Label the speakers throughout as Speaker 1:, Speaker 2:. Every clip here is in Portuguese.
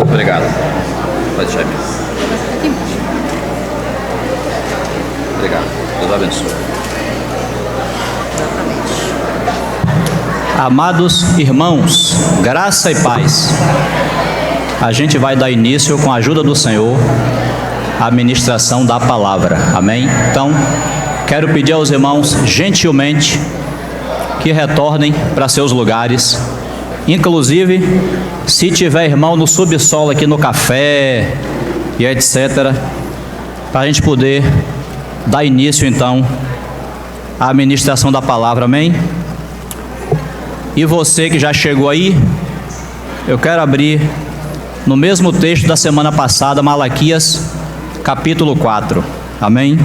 Speaker 1: Obrigado. Pode deixar aqui. Obrigado. Deus abençoe. Amados irmãos, graça e paz. A gente vai dar início, com a ajuda do Senhor, à ministração da palavra. Amém? Então, quero pedir aos irmãos, gentilmente, que retornem para seus lugares. Inclusive, se tiver irmão no subsolo aqui no café e etc., para a gente poder dar início, então, à ministração da palavra. Amém? E você que já chegou aí, eu quero abrir no mesmo texto da semana passada, Malaquias, capítulo 4. Amém?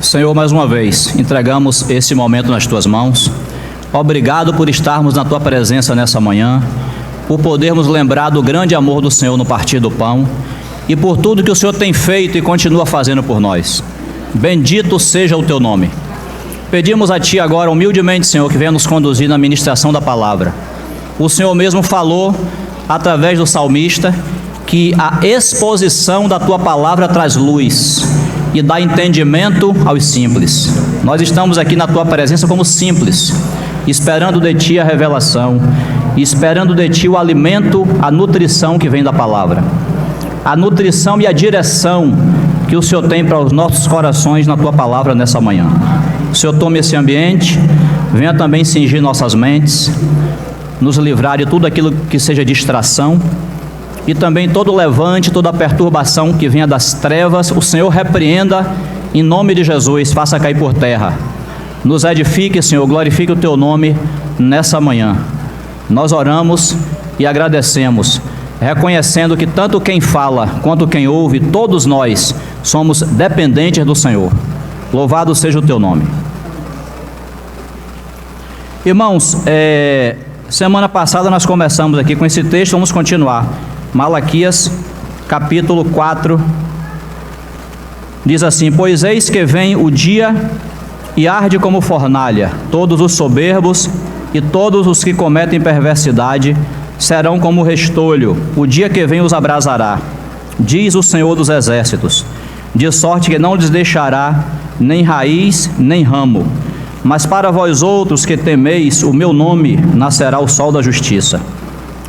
Speaker 1: Senhor, mais uma vez, entregamos esse momento nas Tuas mãos. Obrigado por estarmos na Tua presença nessa manhã, por podermos lembrar do grande amor do Senhor no partir do pão e por tudo que o Senhor tem feito e continua fazendo por nós. Bendito seja o Teu nome. Pedimos a Ti agora, humildemente, Senhor, que venha nos conduzir na ministração da palavra. O Senhor mesmo falou, através do salmista, que a exposição da Tua palavra traz luz e dá entendimento aos simples. Nós estamos aqui na Tua presença como simples, esperando de Ti a revelação, esperando de Ti o alimento, a nutrição que vem da palavra, a nutrição e a direção que o Senhor tem para os nossos corações na Tua palavra nessa manhã. O Senhor tome esse ambiente, venha também cingir nossas mentes, nos livrar de tudo aquilo que seja distração, e também todo levante, toda perturbação que venha das trevas, o Senhor repreenda em nome de Jesus, faça cair por terra. Nos edifique, Senhor, glorifique o Teu nome nessa manhã. Nós oramos e agradecemos, reconhecendo que tanto quem fala quanto quem ouve, todos nós somos dependentes do Senhor. Louvado seja o Teu nome. Irmãos, semana passada nós começamos aqui com esse texto, vamos continuar. Malaquias, capítulo 4, diz assim: Pois eis que vem o dia e arde como fornalha, todos os soberbos e todos os que cometem perversidade serão como restolho, o dia que vem os abrasará, diz o Senhor dos Exércitos, de sorte que não lhes deixará nem raiz nem ramo, mas para vós outros que temeis o meu nome nascerá o sol da justiça,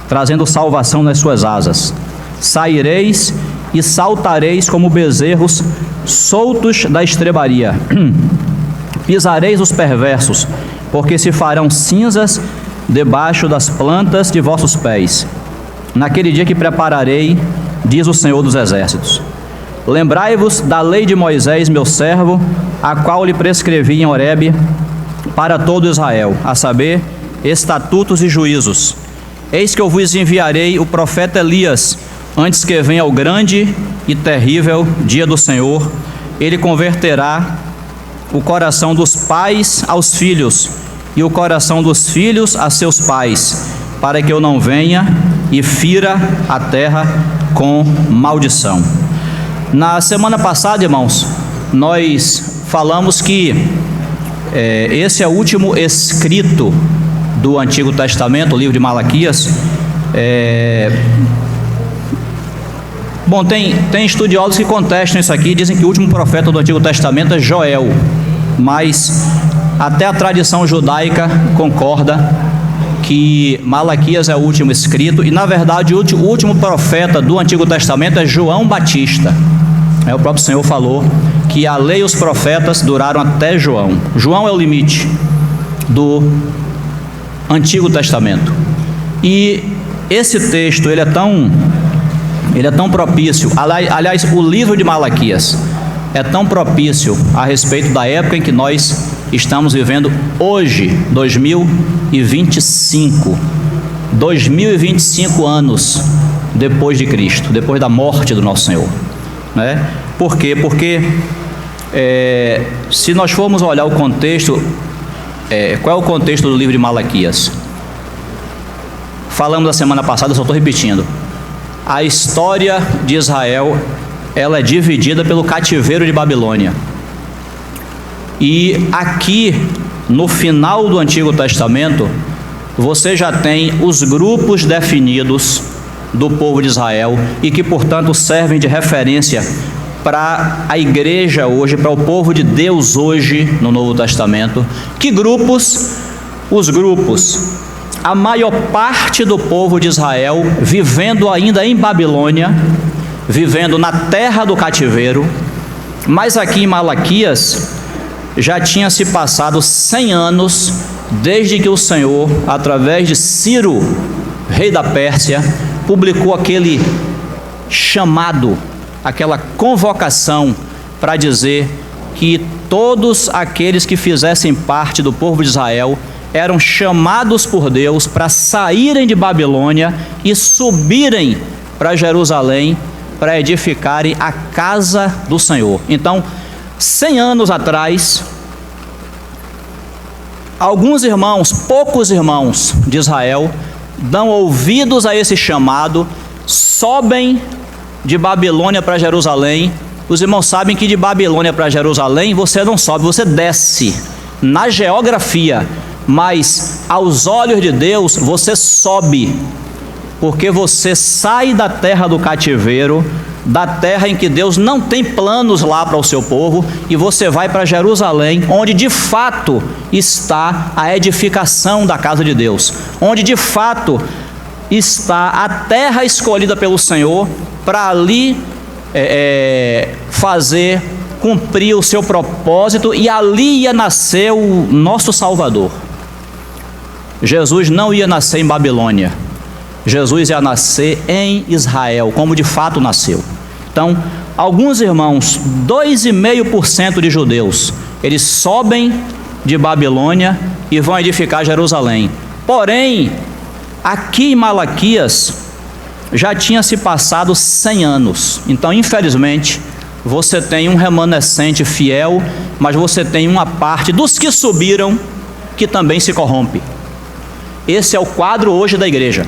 Speaker 1: trazendo salvação nas suas asas. Saireis e saltareis como bezerros soltos da estrebaria. Pisareis os perversos, porque se farão cinzas debaixo das plantas de vossos pés. Naquele dia que prepararei, diz o Senhor dos Exércitos. Lembrai-vos da lei de Moisés, meu servo, a qual lhe prescrevi em Horebe para todo Israel, a saber, estatutos e juízos. Eis que eu vos enviarei o profeta Elias, antes que venha o grande e terrível dia do Senhor. Ele converterá o coração dos pais aos filhos, e o coração dos filhos a seus pais, para que eu não venha e fira a terra com maldição. Na semana passada, irmãos, nós falamos que esse é o último escrito do Antigo Testamento, o livro de Malaquias. Bom, tem estudiosos que contestam isso aqui, dizem que o último profeta do Antigo Testamento é Joel, mas até a tradição judaica concorda que Malaquias é o último escrito, e na verdade o último profeta do Antigo Testamento é João Batista. O próprio Senhor falou que a lei e os profetas duraram até João. João é o limite do Antigo Testamento. E esse texto, ele é tão propício, aliás, o livro de Malaquias é tão propício a respeito da época em que nós estamos vivendo hoje, 2025. 2025 anos depois de Cristo, depois da morte do nosso Senhor, né? Por quê? Porque se nós formos olhar o contexto, qual é o contexto do livro de Malaquias? Falamos da semana passada, só estou repetindo. A história de Israel, ela é dividida pelo cativeiro de Babilônia. E aqui, no final do Antigo Testamento, você já tem os grupos definidos do povo de Israel e que, portanto, servem de referência para a igreja hoje, para o povo de Deus hoje no Novo Testamento. Que grupos? Os grupos, a maior parte do povo de Israel vivendo ainda em Babilônia, vivendo na terra do cativeiro, mas aqui em Malaquias já tinha se passado 100 anos desde que o Senhor, através de Ciro, rei da Pérsia, publicou aquele chamado, aquela convocação para dizer que todos aqueles que fizessem parte do povo de Israel eram chamados por Deus para saírem de Babilônia e subirem para Jerusalém para edificarem a casa do Senhor. Então, 100 anos atrás, alguns irmãos, poucos irmãos de Israel, dão ouvidos a esse chamado, sobem de Babilônia para Jerusalém. Os irmãos sabem que de Babilônia para Jerusalém você não sobe, você desce na geografia, mas aos olhos de Deus você sobe, porque você sai da terra do cativeiro, da terra em que Deus não tem planos lá para o seu povo, e você vai para Jerusalém, onde de fato está a edificação da casa de Deus, onde de fato está a terra escolhida pelo Senhor para ali cumprir o seu propósito, e ali ia nascer o nosso Salvador. Jesus não ia nascer em Babilônia, Jesus ia nascer em Israel, como de fato nasceu. Então, alguns irmãos, 2,5% de judeus, eles sobem de Babilônia e vão edificar Jerusalém. Porém, aqui em Malaquias, já tinha se passado 100 anos. Então, infelizmente, você tem um remanescente fiel, mas você tem uma parte dos que subiram que também se corrompe. Esse é o quadro hoje da igreja.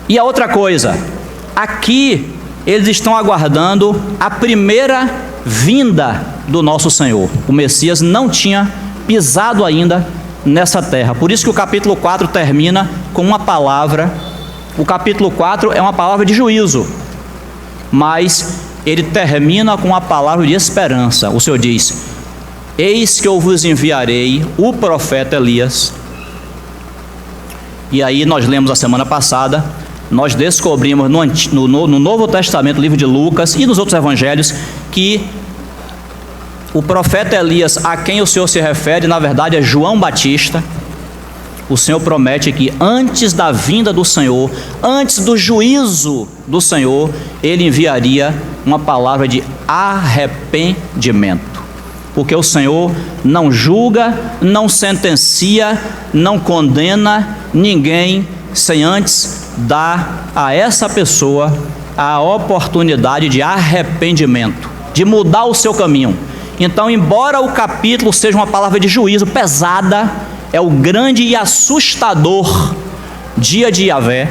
Speaker 1: E a outra coisa, aqui eles estão aguardando a primeira vinda do nosso Senhor. O Messias não tinha pisado ainda nessa terra. Por isso que o capítulo 4 termina com uma palavra. O capítulo 4 é uma palavra de juízo, mas ele termina com uma palavra de esperança. O Senhor diz: eis que eu vos enviarei o profeta Elias. E aí nós lemos a semana passada, nós descobrimos no Novo Testamento, livro de Lucas e nos outros evangelhos, que o profeta Elias, a quem o Senhor se refere, na verdade é João Batista. O Senhor promete que antes da vinda do Senhor, antes do juízo do Senhor, ele enviaria uma palavra de arrependimento. Porque o Senhor não julga, não sentencia, não condena ninguém sem antes dar a essa pessoa a oportunidade de arrependimento, de mudar o seu caminho. Então, embora o capítulo seja uma palavra de juízo pesada, é o grande e assustador dia de Yahvé,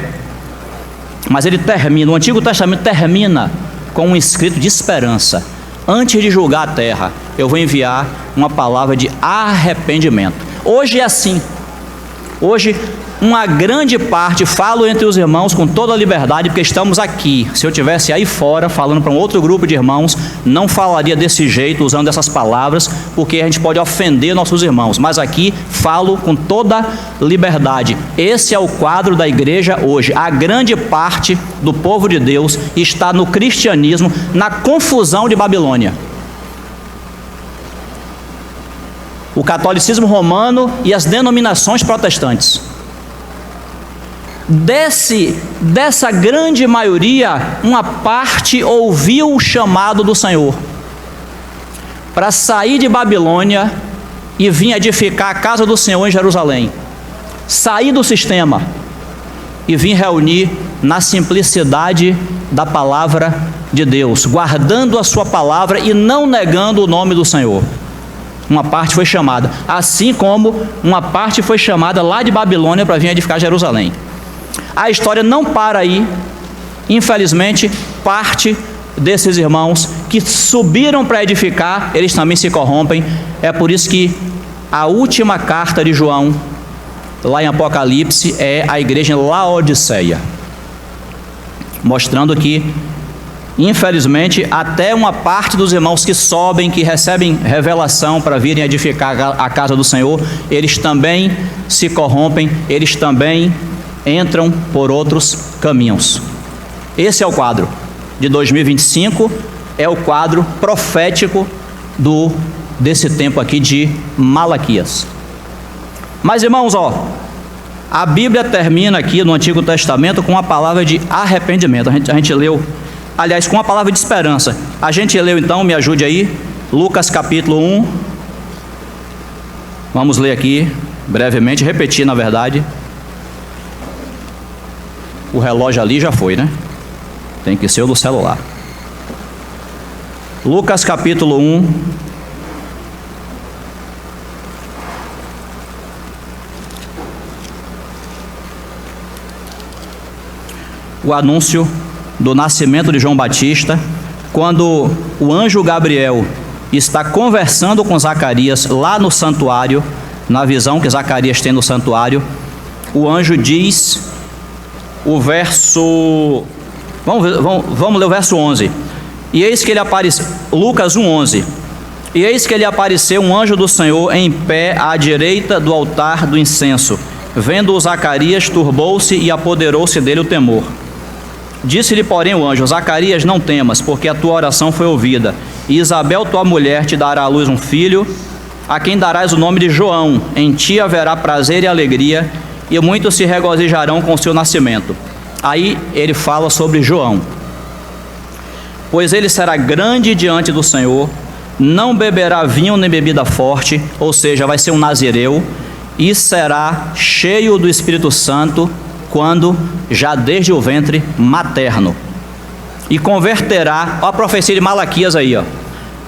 Speaker 1: mas ele termina, o Antigo Testamento termina com um escrito de esperança. Antes de julgar a terra, eu vou enviar uma palavra de arrependimento. Hoje é assim. Hoje, uma grande parte, falo entre os irmãos com toda a liberdade, porque estamos aqui. Se eu estivesse aí fora, falando para um outro grupo de irmãos, não falaria desse jeito, usando essas palavras, porque a gente pode ofender nossos irmãos. Mas aqui, falo com toda liberdade. Esse é o quadro da igreja hoje. A grande parte do povo de Deus está no cristianismo, na confusão de Babilônia. O catolicismo romano e as denominações protestantes. Dessa grande maioria, uma parte ouviu o chamado do Senhor, para sair de Babilônia e vir edificar a casa do Senhor em Jerusalém. Sair do sistema e vir reunir na simplicidade da palavra de Deus, guardando a sua palavra e não negando o nome do Senhor. Uma parte foi chamada, assim como uma parte foi chamada lá de Babilônia para vir edificar Jerusalém. A história não para aí. Infelizmente, parte desses irmãos que subiram para edificar, eles também se corrompem. É por isso que a última carta de João, lá em Apocalipse, é a igreja em Laodiceia, mostrando que, infelizmente, até uma parte dos irmãos que sobem, que recebem revelação para virem edificar a casa do Senhor, eles também se corrompem, eles também entram por outros caminhos. Esse é o quadro de 2025, é o quadro profético desse tempo aqui de Malaquias. Mas, irmãos, a Bíblia termina aqui no Antigo Testamento com a palavra de arrependimento. A gente leu, aliás, com a palavra de esperança. A gente leu então, me ajude aí, Lucas capítulo 1. Vamos ler aqui brevemente, repetir na verdade. O relógio ali já foi, né? Tem que ser o do celular. Lucas capítulo 1. O anúncio do nascimento de João Batista, quando o anjo Gabriel está conversando com Zacarias lá no santuário, na visão que Zacarias tem no santuário, o anjo diz, o verso, vamos ler o verso 11, e eis que ele apareceu, Lucas 1:11, e eis que ele apareceu um anjo do Senhor em pé à direita do altar do incenso, vendo-o Zacarias, turbou-se e apoderou-se dele o temor. Disse-lhe, porém, o anjo: Zacarias, não temas, porque a tua oração foi ouvida, e Isabel, tua mulher, te dará à luz um filho, a quem darás o nome de João. Em ti haverá prazer e alegria, e muitos se regozijarão com o seu nascimento. Aí ele fala sobre João. Pois ele será grande diante do Senhor, não beberá vinho nem bebida forte, ou seja, vai ser um nazireu, e será cheio do Espírito Santo, quando já desde o ventre materno, e converterá, ó a profecia de Malaquias aí,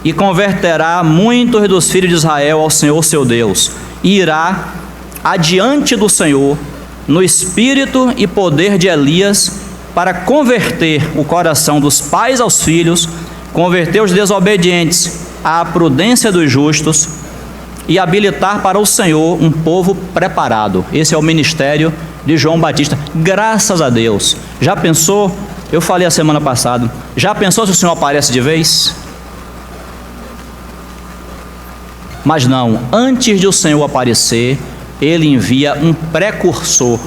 Speaker 1: e converterá muitos dos filhos de Israel ao Senhor seu Deus, e irá adiante do Senhor no espírito e poder de Elias, para converter o coração dos pais aos filhos, converter os desobedientes à prudência dos justos, e habilitar para o Senhor um povo preparado. Esse é o ministério de João Batista. Graças a Deus. Já pensou? Eu falei a semana passada. Já pensou se o Senhor aparece de vez? Mas não. Antes de o Senhor aparecer, Ele envia um precursor.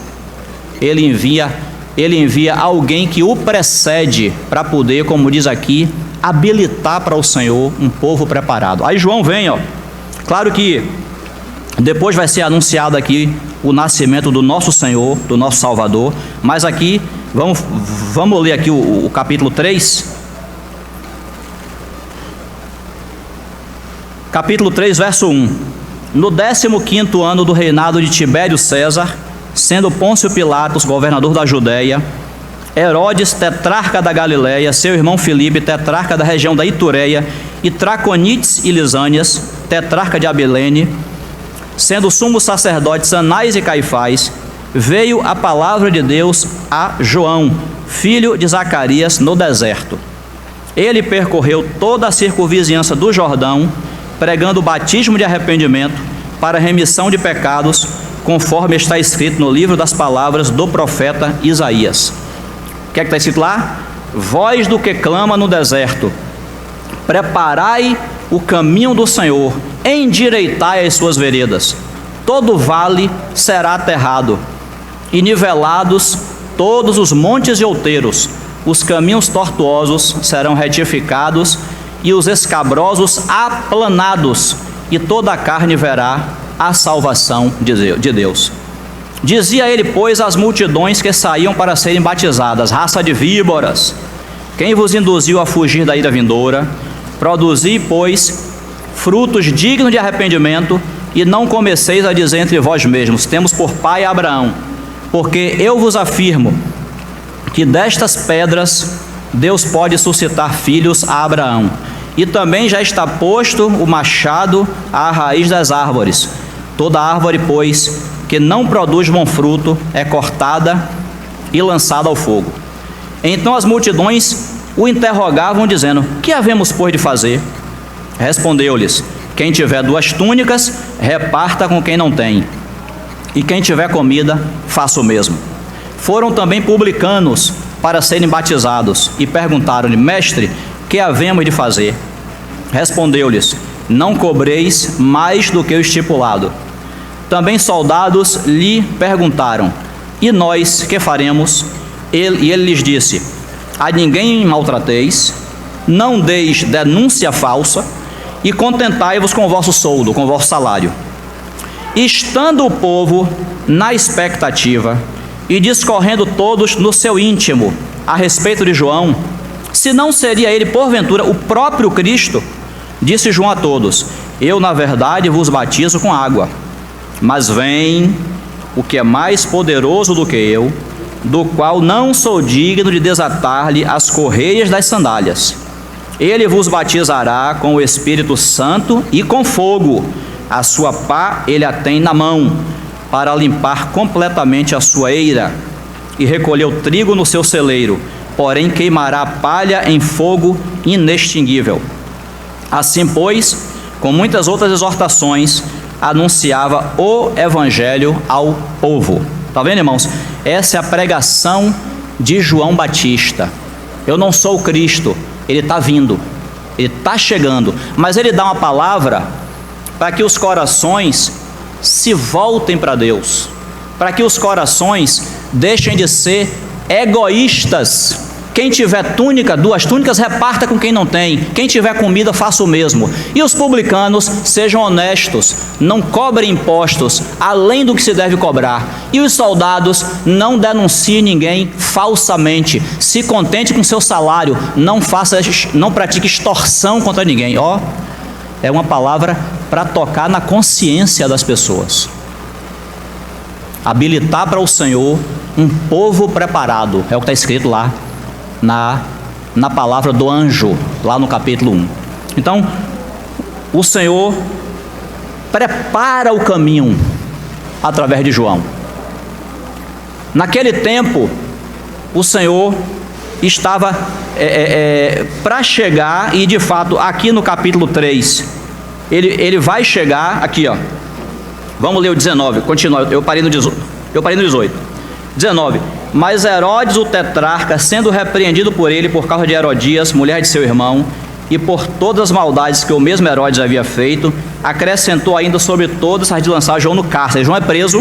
Speaker 1: Ele envia alguém que o precede para poder, como diz aqui, habilitar para o Senhor um povo preparado. Aí João vem, Claro que depois vai ser anunciado aqui o nascimento do nosso Senhor, do nosso Salvador, mas aqui, vamos ler aqui o capítulo 3. Capítulo 3, verso 1. No 15º ano do reinado de Tibério César, sendo Pôncio Pilatos governador da Judéia, Herodes, tetrarca da Galileia, seu irmão Filipe, tetrarca da região da Itureia, e Traconites e Lisânias, tetrarca de Abilene, sendo sumos sacerdotes Anás e Caifás, veio a palavra de Deus a João, filho de Zacarias, no deserto. Ele percorreu toda a circunvizinhança do Jordão, pregando o batismo de arrependimento para remissão de pecados, conforme está escrito no livro das palavras do profeta Isaías. O que é que está escrito lá? Voz do que clama no deserto: preparai o caminho do Senhor, endireitai as suas veredas. Todo vale será aterrado, e nivelados todos os montes e outeiros. Os caminhos tortuosos serão retificados, e os escabrosos aplanados, e toda a carne verá a salvação de Deus. Dizia ele, pois, às multidões que saíam para serem batizadas: raça de víboras, quem vos induziu a fugir da ira vindoura? Produzi, pois, frutos dignos de arrependimento, e não comeceis a dizer entre vós mesmos: temos por pai Abraão. Porque eu vos afirmo que destas pedras Deus pode suscitar filhos a Abraão. E também já está posto o machado à raiz das árvores. Toda árvore, pois, que não produz bom fruto, é cortada e lançada ao fogo. Então as multidões o interrogavam, dizendo: que havemos, pois, de fazer? Respondeu-lhes: quem tiver 2 túnicas, reparta com quem não tem, e quem tiver comida, faça o mesmo. Foram também publicanos para serem batizados, e perguntaram-lhe: mestre, que havemos de fazer? Respondeu-lhes: não cobreis mais do que o estipulado. Também soldados lhe perguntaram: e nós que faremos? E ele lhes disse: a ninguém maltrateis, não deis denúncia falsa, e contentai-vos com o vosso soldo, com o vosso salário. Estando o povo na expectativa e discorrendo todos no seu íntimo a respeito de João, se não seria ele porventura o próprio Cristo, disse João a todos: eu na verdade vos batizo com água, mas vem o que é mais poderoso do que eu, do qual não sou digno de desatar-lhe as correias das sandálias. Ele vos batizará com o Espírito Santo e com fogo. A sua pá ele a tem na mão, para limpar completamente a sua eira, e recolher o trigo no seu celeiro, porém queimará a palha em fogo inextinguível. Assim, pois, com muitas outras exortações, anunciava o Evangelho ao povo. Está vendo, irmãos? Essa é a pregação de João Batista. Eu não sou o Cristo, ele está vindo, ele está chegando, mas ele dá uma palavra para que os corações se voltem para Deus, para que os corações deixem de ser egoístas. Quem tiver túnica, 2 túnicas, reparta com quem não tem. Quem tiver comida, faça o mesmo. E os publicanos sejam honestos, não cobrem impostos além do que se deve cobrar. E os soldados não denunciem ninguém falsamente. Se contente com seu salário, não pratique extorsão contra ninguém. É uma palavra para tocar na consciência das pessoas. Habilitar para o Senhor um povo preparado, é o que está escrito lá na palavra do anjo, lá no capítulo 1. Então, o Senhor prepara o caminho através de João. Naquele tempo, o Senhor estava para chegar, e de fato, aqui no capítulo 3, ele vai chegar, aqui, vamos ler o 19, continua, eu parei no 18. 19. Mas Herodes, o tetrarca, sendo repreendido por ele por causa de Herodias, mulher de seu irmão, e por todas as maldades que o mesmo Herodes havia feito, acrescentou ainda sobre todas as de lançar João no cárcere. João é preso.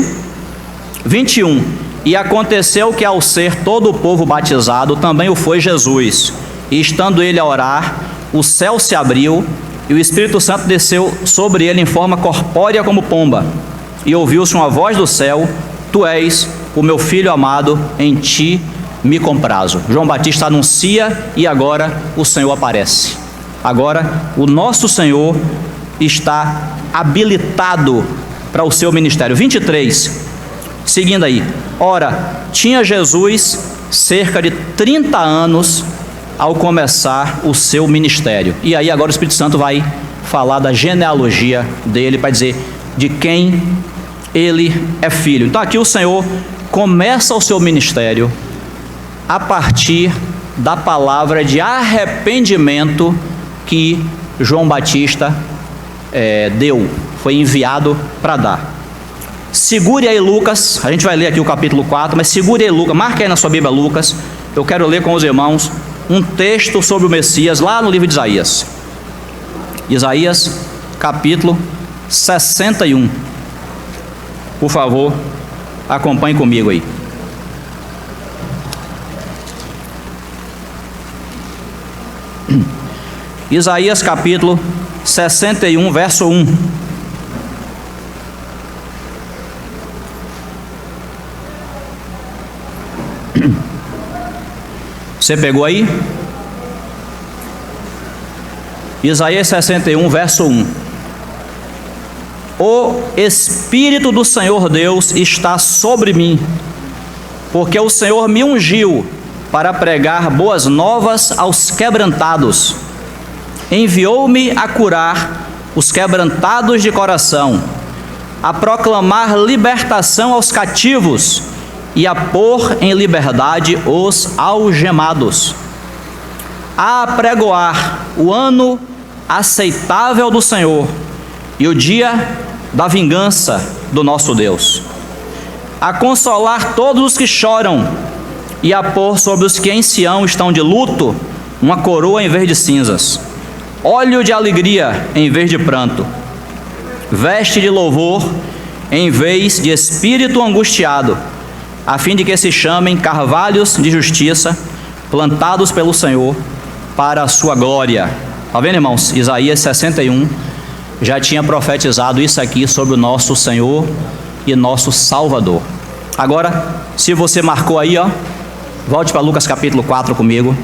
Speaker 1: 21. E aconteceu que, ao ser todo o povo batizado, também o foi Jesus. E estando ele a orar, o céu se abriu, e o Espírito Santo desceu sobre ele em forma corpórea como pomba. E ouviu-se uma voz do céu: tu és o meu filho amado, em ti me comprazo. João Batista anuncia, e agora o Senhor aparece. Agora o nosso Senhor está habilitado para o seu ministério. 23, seguindo aí. Ora, tinha Jesus cerca de 30 anos ao começar o seu ministério. E aí agora o Espírito Santo vai falar da genealogia dele, para dizer de quem ele é filho. Então aqui o Senhor começa o seu ministério a partir da palavra de arrependimento que João Batista deu, foi enviado para dar. Segure aí Lucas, a gente vai ler aqui o capítulo 4, mas segure aí Lucas, marque aí na sua Bíblia Lucas. Eu quero ler com os irmãos um texto sobre o Messias lá no livro de Isaías. Isaías capítulo 61. Por favor, acompanhe comigo aí. Isaías capítulo 61, verso 1. Você pegou aí? Isaías 61, verso 1. o Espírito do Senhor Deus está sobre mim, porque o Senhor me ungiu para pregar boas novas aos quebrantados. Enviou-me a curar os quebrantados de coração, a proclamar libertação aos cativos e a pôr em liberdade os algemados, a apregoar o ano aceitável do Senhor e o dia da vingança do nosso Deus, a consolar todos os que choram e a pôr sobre os que em Sião estão de luto uma coroa em vez de cinzas, óleo de alegria em vez de pranto, veste de louvor em vez de espírito angustiado, a fim de que se chamem carvalhos de justiça, plantados pelo Senhor para a sua glória. Está vendo, irmãos? Isaías 61 já tinha profetizado isso aqui sobre o nosso Senhor e nosso Salvador. Agora, se você marcou aí, volte para Lucas capítulo 4 comigo.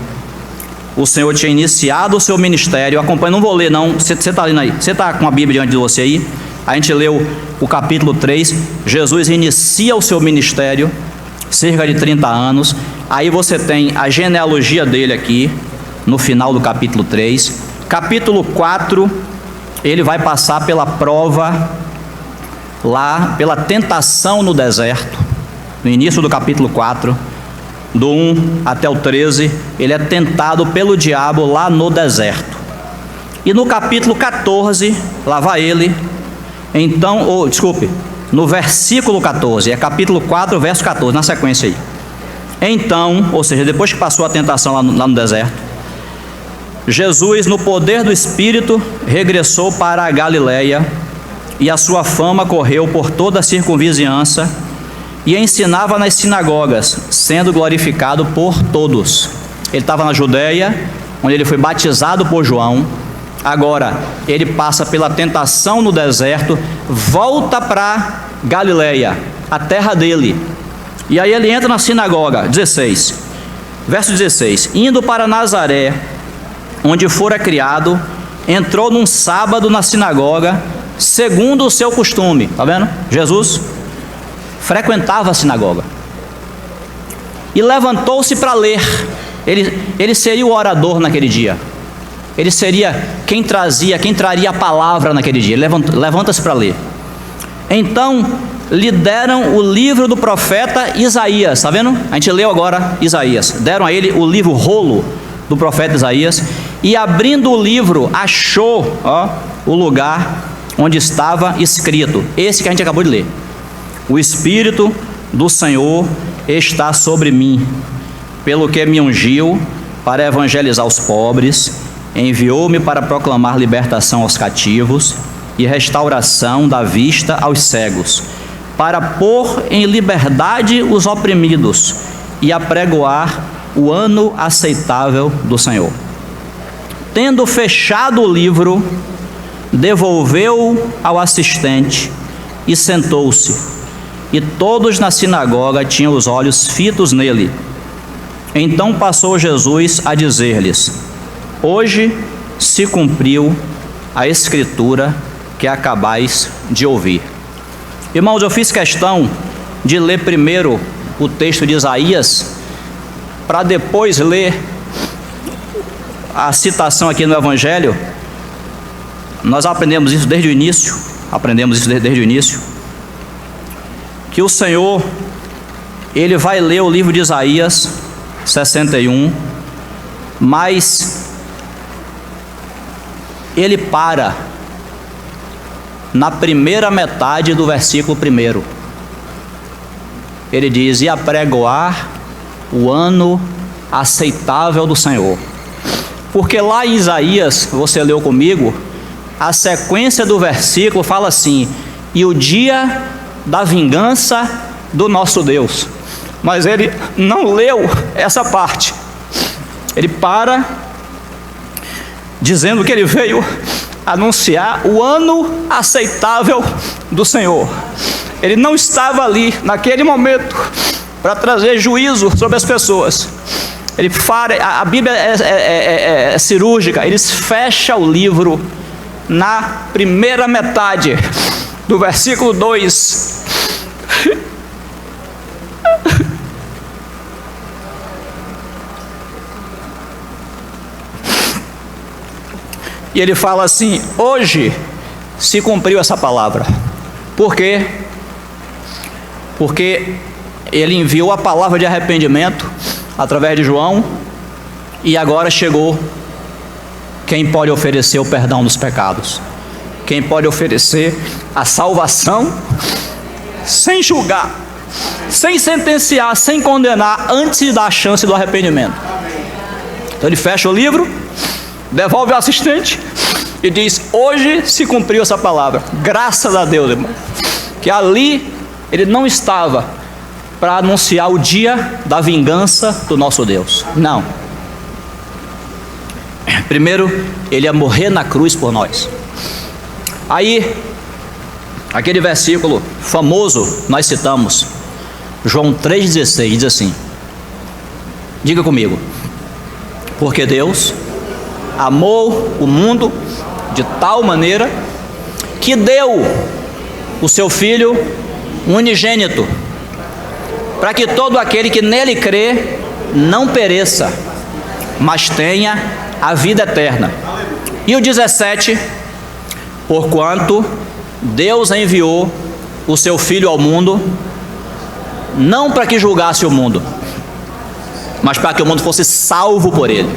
Speaker 1: O Senhor tinha iniciado o seu ministério. Acompanhe, não vou ler não, você está lendo aí, você está com a Bíblia diante de você aí. A gente leu o capítulo 3, Jesus inicia o seu ministério, cerca de 30 anos. Aí você tem a genealogia dele aqui, no final do capítulo 3. Capítulo 4, ele vai passar pela prova, lá, pela tentação no deserto. No início do capítulo 4, do 1 até o 13, ele é tentado pelo diabo lá no deserto. E no capítulo 14, lá vai ele, então, no versículo 14, é capítulo 4, verso 14, na sequência aí. Então, ou seja, depois que passou a tentação lá no deserto, Jesus, no poder do Espírito, regressou para a Galileia, e a sua fama correu por toda a circunvizinhança, e ensinava nas sinagogas, sendo glorificado por todos. Ele estava na Judéia, onde ele foi batizado por João. Agora, ele passa pela tentação no deserto, volta para Galileia, a terra dele. E aí ele entra na sinagoga, 16, verso 16. Indo para Nazaré, onde fora criado, entrou num sábado na sinagoga, segundo o seu costume. Está vendo? Jesus frequentava a sinagoga. E levantou-se para ler. Ele seria o orador naquele dia. Ele seria quem traria a palavra naquele dia. Levanta-se para ler. Então lhe deram o livro do profeta Isaías. Está vendo? A gente leu agora Isaías. Deram a ele o livro rolo do profeta Isaías. E abrindo o livro, achou o lugar onde estava escrito. Esse que a gente acabou de ler. O Espírito do Senhor está sobre mim, pelo que me ungiu para evangelizar os pobres, enviou-me para proclamar libertação aos cativos e restauração da vista aos cegos, para pôr em liberdade os oprimidos e apregoar o ano aceitável do Senhor. Tendo fechado o livro, devolveu-o ao assistente e sentou-se. E todos na sinagoga tinham os olhos fitos nele. Então passou Jesus a dizer-lhes: hoje se cumpriu a escritura que acabais de ouvir. Irmãos, eu fiz questão de ler primeiro o texto de Isaías, para depois ler a citação aqui no Evangelho. Nós aprendemos isso desde o início, que o Senhor, ele vai ler o livro de Isaías 61, mas ele para na primeira metade do versículo 1. Ele diz: e apregoar o ano aceitável do Senhor. Porque lá em Isaías, você leu comigo, a sequência do versículo fala assim: e o dia da vingança do nosso Deus. Mas ele não leu essa parte. Ele para dizendo que ele veio anunciar o ano aceitável do Senhor. Ele não estava ali naquele momento para trazer juízo sobre as pessoas. Ele a Bíblia é cirúrgica. Eles fecham o livro na primeira metade. do versículo 2. E ele fala assim: hoje se cumpriu essa palavra. Por quê? Porque ele enviou a palavra de arrependimento através de João, e agora chegou quem pode oferecer o perdão dos pecados, quem pode oferecer a salvação sem julgar, sem sentenciar, sem condenar, antes de dar a chance do arrependimento. Então ele fecha o livro, devolve ao assistente e diz: hoje se cumpriu essa palavra. Graças a Deus, irmão, que ali ele não estava para anunciar o dia da vingança do nosso Deus. Não. Primeiro, ele ia morrer na cruz por nós. Aí, aquele versículo famoso, nós citamos, João 3,16, diz assim: diga comigo: porque Deus amou o mundo de tal maneira que deu o seu Filho unigênito, para que todo aquele que nele crê não pereça, mas tenha a vida eterna. E o 17: porquanto Deus enviou o seu Filho ao mundo, não para que julgasse o mundo, mas para que o mundo fosse salvo por ele.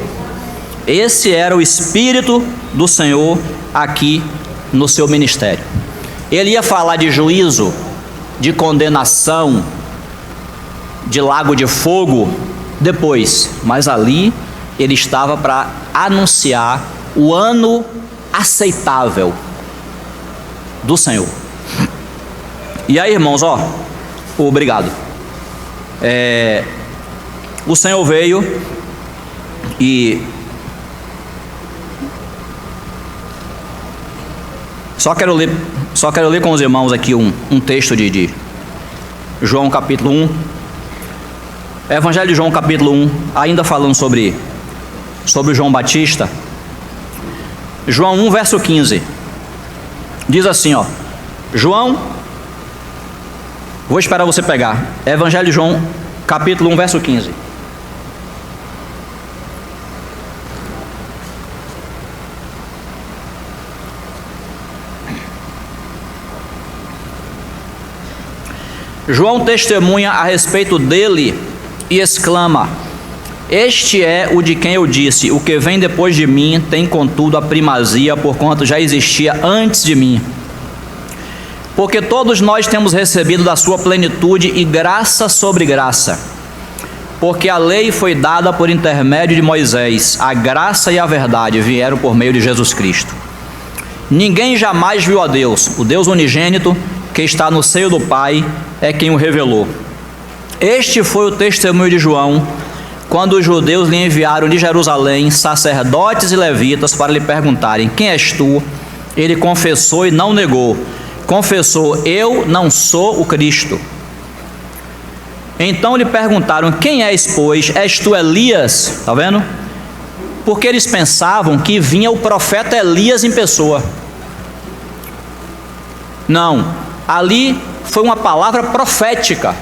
Speaker 1: Esse era o Espírito do Senhor aqui no seu ministério. Ele ia falar de juízo, de condenação, de lago de fogo depois, mas ali ele estava para anunciar o ano aceitável do Senhor. E aí, irmãos, obrigado. O Senhor veio e só quero ler com os irmãos aqui um texto de João capítulo 1. Evangelho de João capítulo 1, ainda falando sobre João Batista. João 1 verso 15 diz assim, João, vou esperar você pegar, Evangelho de João capítulo 1 verso 15. João testemunha a respeito dele e exclama: este é o de quem eu disse, o que vem depois de mim tem contudo a primazia, porquanto já existia antes de mim. Porque todos nós temos recebido da sua plenitude e graça sobre graça. Porque a lei foi dada por intermédio de Moisés, a graça e a verdade vieram por meio de Jesus Cristo. Ninguém jamais viu a Deus, o Deus unigênito, que está no seio do Pai, é quem o revelou. Este foi o testemunho de João, quando os judeus lhe enviaram de Jerusalém sacerdotes e levitas para lhe perguntarem: quem és tu? Ele confessou e não negou. Confessou: eu não sou o Cristo. Então lhe perguntaram: quem és, pois? És tu Elias? Está vendo? Porque eles pensavam que vinha o profeta Elias em pessoa. Não, ali foi uma palavra profética.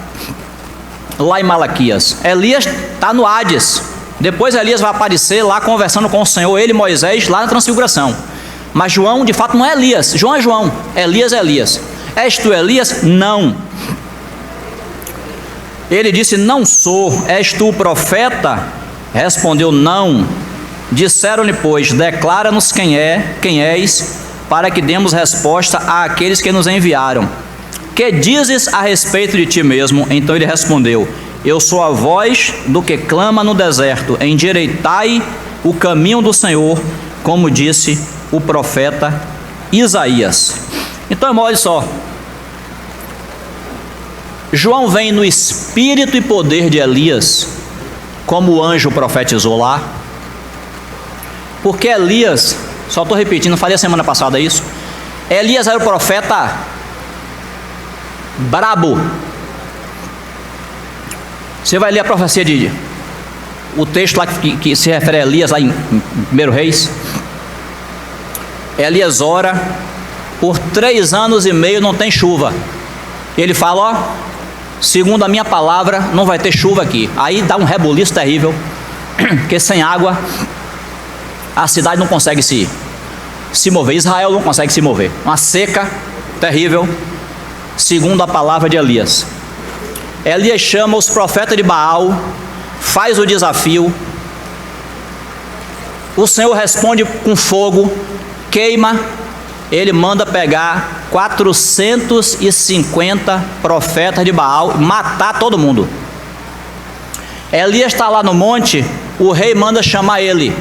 Speaker 1: Lá em Malaquias, Elias está no Hades. Depois Elias vai aparecer lá conversando com o Senhor, ele e Moisés, lá na transfiguração. Mas João de fato não é Elias. João é João, Elias é Elias. És tu Elias? Não. Ele disse: não sou. És tu o profeta? Respondeu: não. Disseram-lhe, pois: declara-nos quem és, para que demos resposta àqueles que nos enviaram. Que dizes a respeito de ti mesmo? Então ele respondeu: eu sou a voz do que clama no deserto, endireitai o caminho do Senhor, como disse o profeta Isaías. Então, irmão, olha só, João vem no espírito e poder de Elias, como o anjo profetizou lá, porque Elias, só estou repetindo, falei a semana passada isso, Elias era o profeta brabo. Você vai ler a profecia o texto lá que se refere a Elias lá em 1 Reis. Elias ora por 3 anos e meio não tem chuva. Ele fala, ó, segundo a minha palavra, não vai ter chuva aqui. Aí dá um rebuliço terrível, porque sem água a cidade não consegue se mover, Israel não consegue se mover. Uma seca terrível, segundo a palavra de Elias. Elias chama os profetas de Baal, faz o desafio. O Senhor responde com fogo, queima. Ele manda pegar 450 profetas de Baal, matar todo mundo. Elias está lá no monte, o rei manda chamar ele.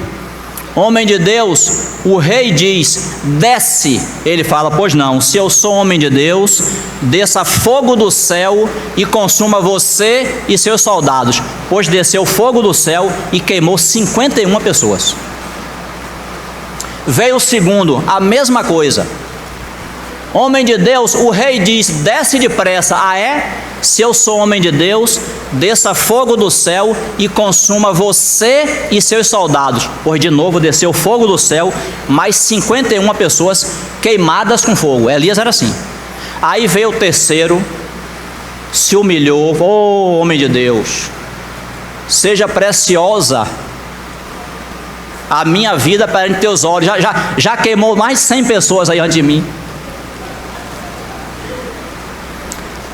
Speaker 1: Homem de Deus, o rei diz, desce. Ele fala, pois não, se eu sou homem de Deus, desça fogo do céu e consuma você e seus soldados. Pois desceu fogo do céu e queimou 51 pessoas. Veio o segundo, a mesma coisa. Homem de Deus, o rei diz, desce depressa. Ah é? Se eu sou homem de Deus, desça fogo do céu e consuma você e seus soldados. Pois de novo desceu fogo do céu, mais 51 pessoas queimadas com fogo. Elias era assim. Aí veio o terceiro, se humilhou. Oh, homem de Deus, seja preciosa a minha vida perante teus olhos. Já queimou mais de 100 pessoas aí antes de mim.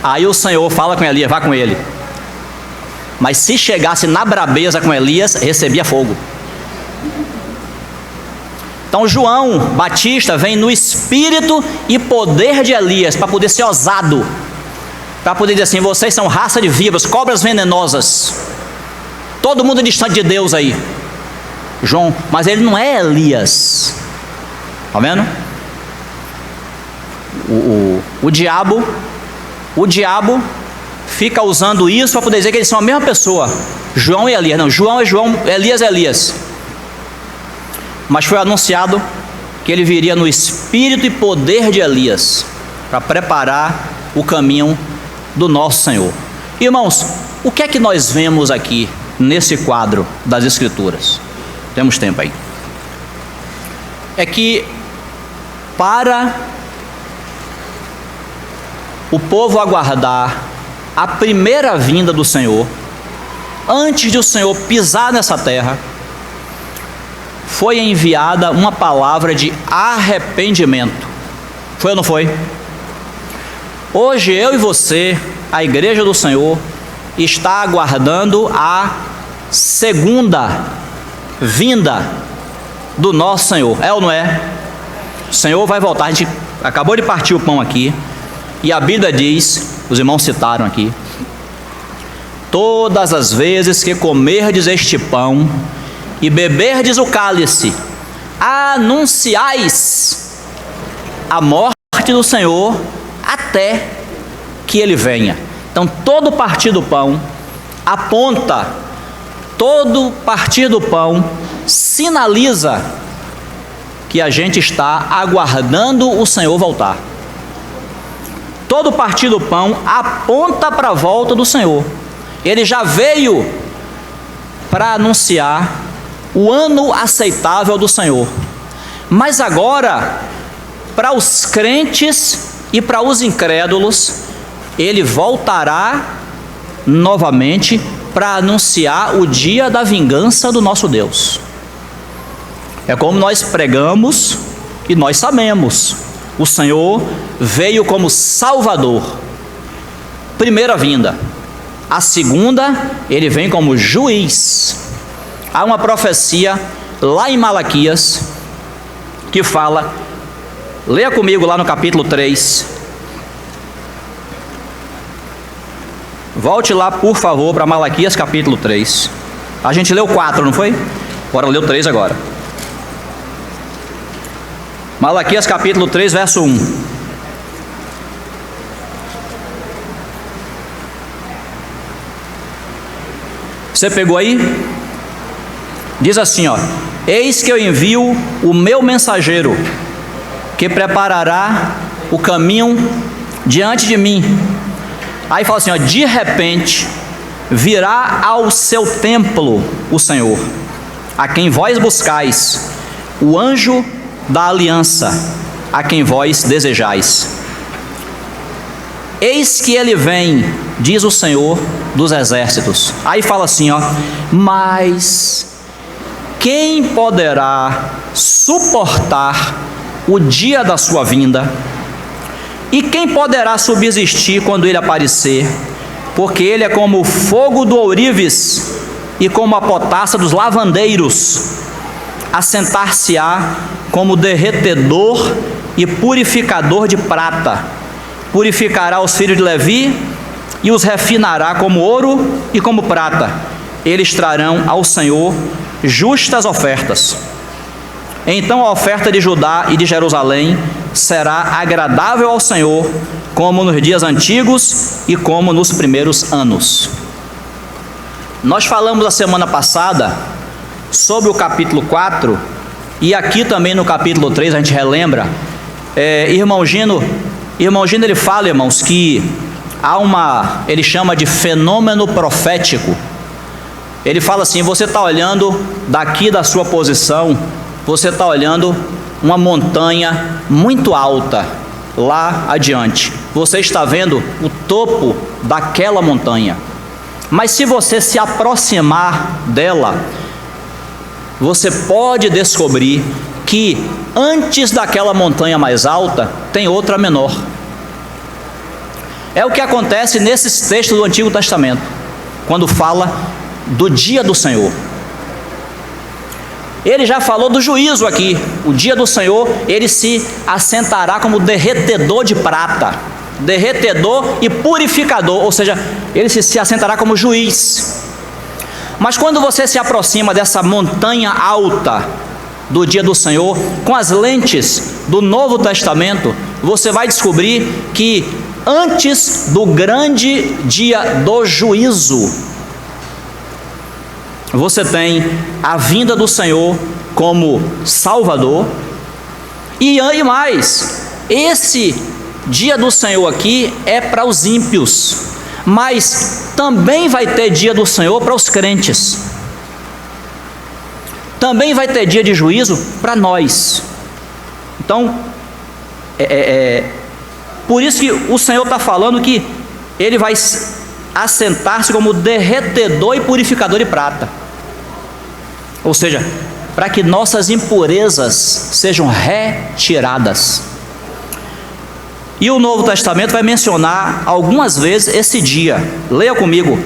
Speaker 1: Aí o Senhor fala com Elias, vá com ele. Mas se chegasse na brabeza com Elias, recebia fogo. Então João Batista vem no espírito e poder de Elias, para poder ser ousado, para poder dizer assim, vocês são raça de víboras, cobras venenosas, todo mundo distante de Deus aí. João, mas ele não é Elias. Está vendo? O diabo fica usando isso para poder dizer que eles são a mesma pessoa. João e Elias. Não, João é João, Elias é Elias. Mas foi anunciado que ele viria no espírito e poder de Elias, para preparar o caminho do nosso Senhor. Irmãos, o que é que nós vemos aqui nesse quadro das Escrituras? Temos tempo aí. É que para o povo aguardar a primeira vinda do Senhor, antes de o Senhor pisar nessa terra, foi enviada uma palavra de arrependimento. Foi ou não foi? Hoje eu e você, a igreja do Senhor, está aguardando a segunda vinda do nosso Senhor. É ou não é? O Senhor vai voltar. A gente acabou de partir o pão aqui, e a Bíblia diz, os irmãos citaram aqui, todas as vezes que comerdes este pão e beberdes o cálice, anunciais a morte do Senhor até que ele venha. Então todo partir do pão aponta, todo partir do pão sinaliza que a gente está aguardando o Senhor voltar. Todo partir do pão aponta para a volta do Senhor. Ele já veio para anunciar o ano aceitável do Senhor. Mas agora, para os crentes e para os incrédulos, ele voltará novamente para anunciar o dia da vingança do nosso Deus. É como nós pregamos e nós sabemos. O Senhor veio como Salvador, primeira vinda. A segunda, ele vem como juiz. Há uma profecia lá em Malaquias que fala, leia comigo lá no capítulo 3. Volte lá, por favor, para Malaquias capítulo 3. A gente leu 4, não foi? Bora ler o 3 agora. Malaquias capítulo 3, verso 1. Você pegou aí? Diz assim, ó: eis que eu envio o meu mensageiro, que preparará o caminho diante de mim. Aí fala assim, ó: de repente virá ao seu templo o Senhor, a quem vós buscais, o anjo da aliança, a quem vós desejais. Eis que ele vem, diz o Senhor dos exércitos. Aí fala assim, ó: mas quem poderá suportar o dia da sua vinda? E quem poderá subsistir quando ele aparecer? Porque ele é como o fogo do ourives e como a potassa dos lavandeiros. Assentar-se-á como derretedor e purificador de prata. Purificará os filhos de Levi e os refinará como ouro e como prata. Eles trarão ao Senhor justas ofertas. Então a oferta de Judá e de Jerusalém será agradável ao Senhor, como nos dias antigos e como nos primeiros anos. Nós falamos a semana passada sobre o capítulo 4, e aqui também no capítulo 3 a gente relembra. Irmão Gino ele fala, irmãos, que há ele chama de fenômeno profético. Ele fala assim: você está olhando daqui da sua posição, você está olhando uma montanha muito alta lá adiante, você está vendo o topo daquela montanha, mas se você se aproximar dela, você pode descobrir que antes daquela montanha mais alta tem outra menor. É o que acontece nesses textos do Antigo Testamento, quando fala do dia do Senhor. Ele já falou do juízo aqui. O dia do Senhor, ele se assentará como derretedor de prata, derretedor e purificador, ou seja, ele se assentará como juiz. Mas quando você se aproxima dessa montanha alta do dia do Senhor, com as lentes do Novo Testamento, você vai descobrir que antes do grande dia do juízo, você tem a vinda do Senhor como Salvador. E mais, esse dia do Senhor aqui é para os ímpios, mas também vai ter dia do Senhor para os crentes. Também vai ter dia de juízo para nós. Então, por isso que o Senhor está falando que ele vai assentar-se como derretedor e purificador de prata. Ou seja, para que nossas impurezas sejam retiradas. E o Novo Testamento vai mencionar algumas vezes esse dia. Leia comigo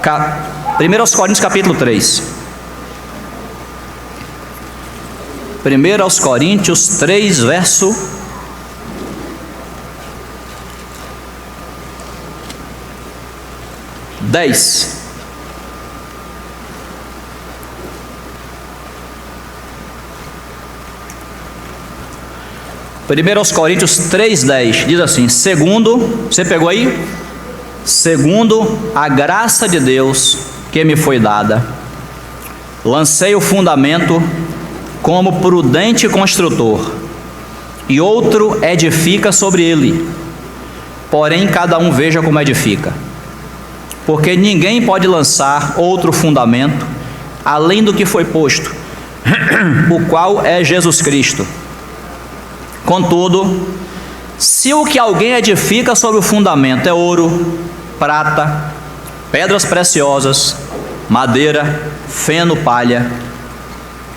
Speaker 1: 1 Coríntios capítulo 3. 1 Coríntios 3, verso 10. 1 Coríntios 3,10 diz assim: segundo, você pegou aí? Segundo a graça de Deus que me foi dada, lancei o fundamento como prudente construtor, e outro edifica sobre ele, porém cada um veja como edifica. Porque ninguém pode lançar outro fundamento além do que foi posto, o qual é Jesus Cristo. Contudo, se o que alguém edifica sobre o fundamento é ouro, prata, pedras preciosas, madeira, feno, palha,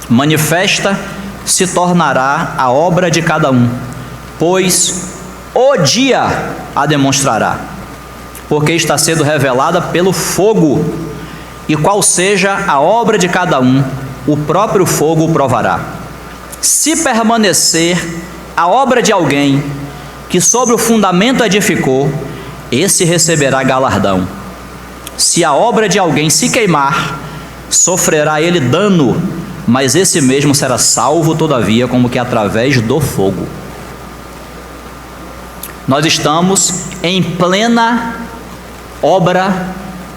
Speaker 1: manifesta se tornará a obra de cada um, pois o dia a demonstrará, porque está sendo revelada pelo fogo, e qual seja a obra de cada um, o próprio fogo o provará. Se permanecer a obra de alguém que sobre o fundamento edificou, esse receberá galardão. Se a obra de alguém se queimar, sofrerá ele dano, mas esse mesmo será salvo todavia, como que através do fogo. Nós estamos em plena obra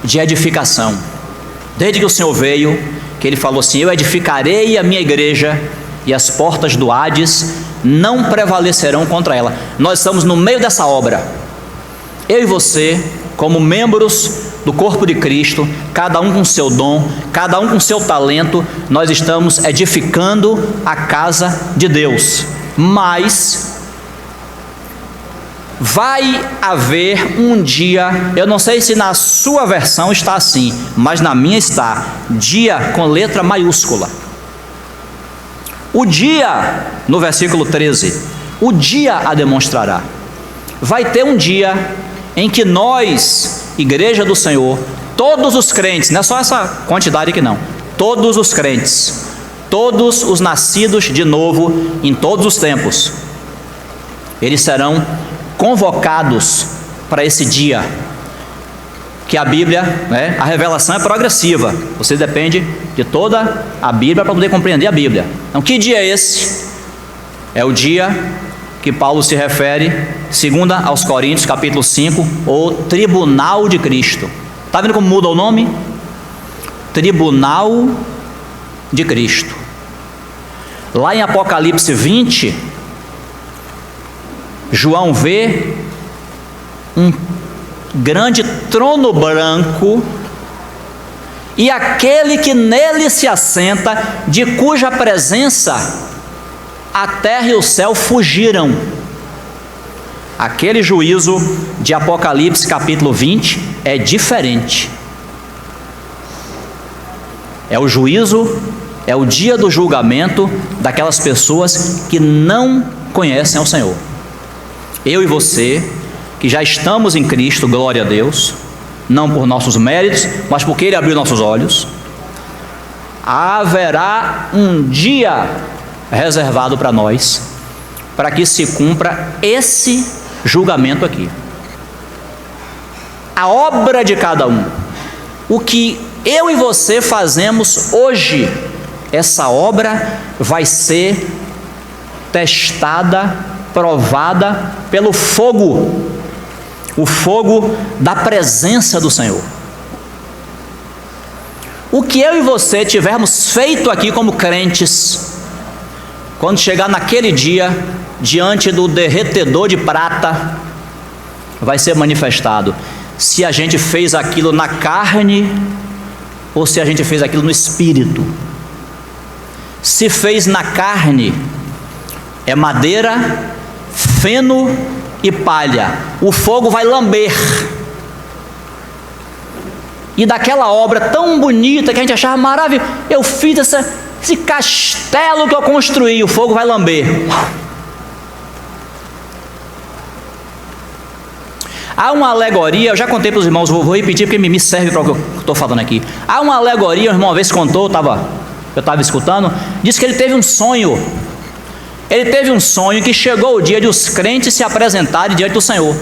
Speaker 1: de edificação. Desde que o Senhor veio, que Ele falou assim: eu edificarei a minha igreja, e as portas do Hades não prevalecerão contra ela. Nós estamos no meio dessa obra. Eu e você, como membros do corpo de Cristo, cada um com seu dom, cada um com seu talento, nós estamos edificando a casa de Deus. Mas vai haver um dia, eu não sei se na sua versão está assim, mas na minha está, dia com letra maiúscula. O dia, no versículo 13, o dia a demonstrará. Vai ter um dia em que nós, Igreja do Senhor, todos os crentes, não é só essa quantidade aqui não, todos os crentes, todos os nascidos de novo em todos os tempos, eles serão convocados para esse dia, que a Bíblia, né, a revelação é progressiva, você depende de toda a Bíblia para poder compreender a Bíblia. Então, que dia é esse? É o dia que Paulo se refere, 2 aos Coríntios, capítulo 5, o tribunal de Cristo. Está vendo como muda o nome? Tribunal de Cristo. Lá em Apocalipse 20, João vê um grande trono branco e aquele que nele se assenta, de cuja presença a terra e o céu fugiram. Aquele juízo de Apocalipse capítulo 20 é diferente. É o juízo, é o dia do julgamento daquelas pessoas que não conhecem ao Senhor. Eu e você, que já estamos em Cristo, glória a Deus, não por nossos méritos, mas porque Ele abriu nossos olhos, haverá um dia reservado para nós, para que se cumpra esse julgamento aqui. A obra de cada um, o que eu e você fazemos hoje, essa obra vai ser testada, provada pelo fogo, o fogo da presença do Senhor. O que eu e você tivermos feito aqui como crentes, quando chegar naquele dia, diante do derretedor de prata, vai ser manifestado se a gente fez aquilo na carne ou se a gente fez aquilo no espírito. Se fez na carne, é madeira, feno e palha, o fogo vai lamber. E daquela obra tão bonita que a gente achava maravilhosa, eu fiz esse castelo que eu construí, o fogo vai lamber. Há uma alegoria, eu já contei para os irmãos, vou repetir porque me serve para o que eu estou falando aqui. Há uma alegoria, um irmão uma vez contou, eu estava escutando, disse que ele teve um sonho. Ele teve um sonho que chegou o dia de os crentes se apresentarem diante do Senhor.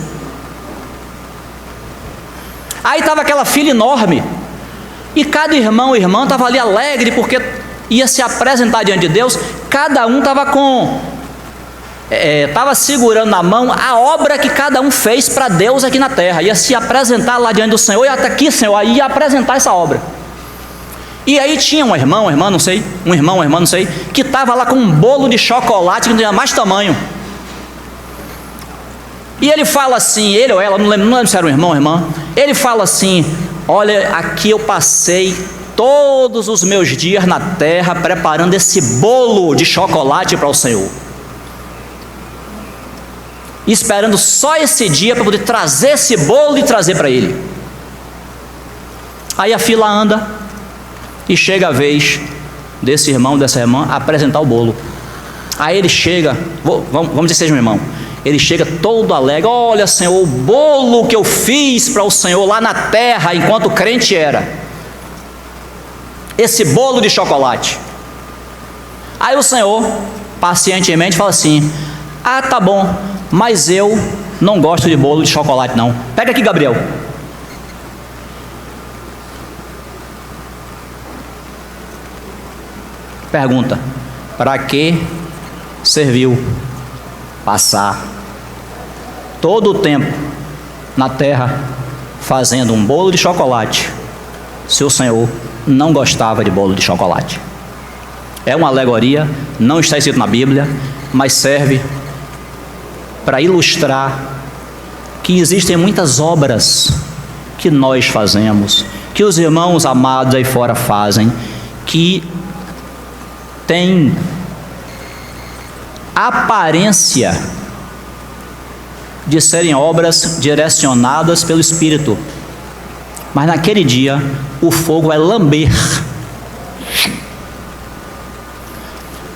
Speaker 1: Aí estava aquela fila enorme, e cada irmão e irmã estava ali alegre, porque ia se apresentar diante de Deus. Cada um estava segurando na mão a obra que cada um fez para Deus aqui na terra, ia se apresentar lá diante do Senhor, e até aqui, Senhor, aí ia apresentar essa obra. E aí tinha um irmão, uma irmã, não sei, que estava lá com um bolo de chocolate que não tinha mais tamanho. E ele fala assim, ele ou ela, não lembro se era um irmão ou irmã, ele fala assim: olha, aqui eu passei todos os meus dias na terra preparando esse bolo de chocolate para o Senhor, esperando só esse dia para poder trazer esse bolo e trazer para Ele. Aí a fila anda e chega a vez desse irmão, dessa irmã apresentar o bolo. Aí ele chega, vamos dizer que seja um irmão, ele chega todo alegre: olha, Senhor, o bolo que eu fiz para o Senhor lá na terra enquanto crente era esse bolo de chocolate. Aí o Senhor pacientemente fala assim: ah, tá bom, mas eu não gosto de bolo de chocolate não. Pega aqui, Gabriel. Pergunta: para que serviu passar todo o tempo na terra fazendo um bolo de chocolate, se o Senhor não gostava de bolo de chocolate? É uma alegoria, não está escrito na Bíblia, mas serve para ilustrar que existem muitas obras que nós fazemos, que os irmãos amados aí fora fazem, que tem aparência de serem obras direcionadas pelo Espírito, mas naquele dia o fogo vai lamber.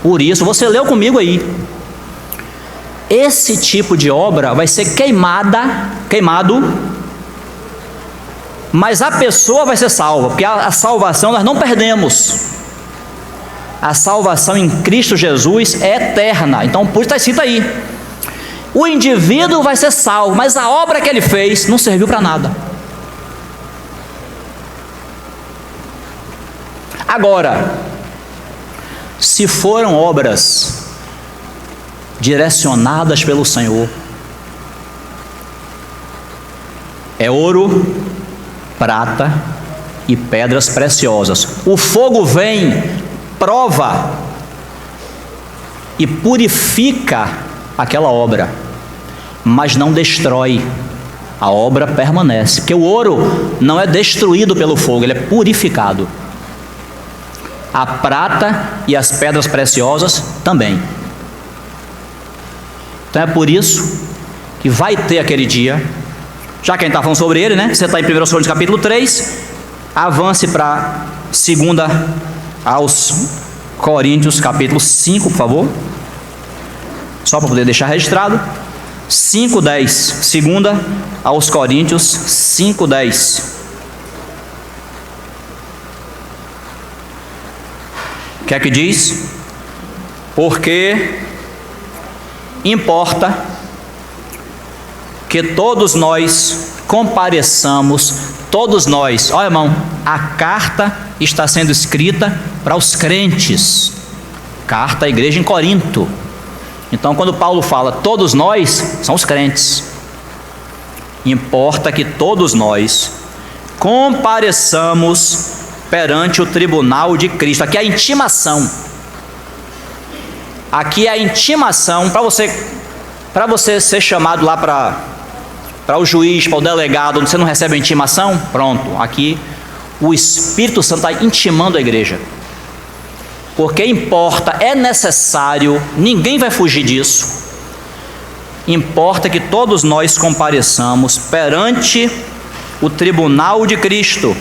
Speaker 1: Por isso, você leu comigo aí, esse tipo de obra vai ser queimado, mas a pessoa vai ser salva, porque a salvação nós não perdemos. A salvação em Cristo Jesus é eterna. Então, por isso está escrito aí: o indivíduo vai ser salvo, mas a obra que ele fez não serviu para nada. Agora, se foram obras direcionadas pelo Senhor, é ouro, prata e pedras preciosas. O fogo vem, prova e purifica aquela obra, mas não destrói. A obra permanece, porque o ouro não é destruído pelo fogo, ele é purificado. A prata e as pedras preciosas também. Então é por isso que vai ter aquele dia. Já que a gente está falando sobre ele, né? Você está em 1 Coríntios capítulo 3, avance para 2 aos Coríntios capítulo 5, por favor. Só para poder deixar registrado. 5:10. 2 aos Coríntios 5:10. O que é que diz? Porque importa que todos nós compareçamos, todos nós. Olha, irmão, a carta está sendo escrita para os crentes, carta à igreja em Corinto. Então, quando Paulo fala todos nós, são os crentes. Importa que todos nós compareçamos perante o tribunal de Cristo. Aqui é a intimação. Aqui é a intimação para você ser chamado lá para o juiz, para o delegado, onde você não recebe a intimação. Pronto, aqui o Espírito Santo está intimando a igreja. Porque importa, é necessário, ninguém vai fugir disso. Importa que todos nós compareçamos perante o tribunal de Cristo,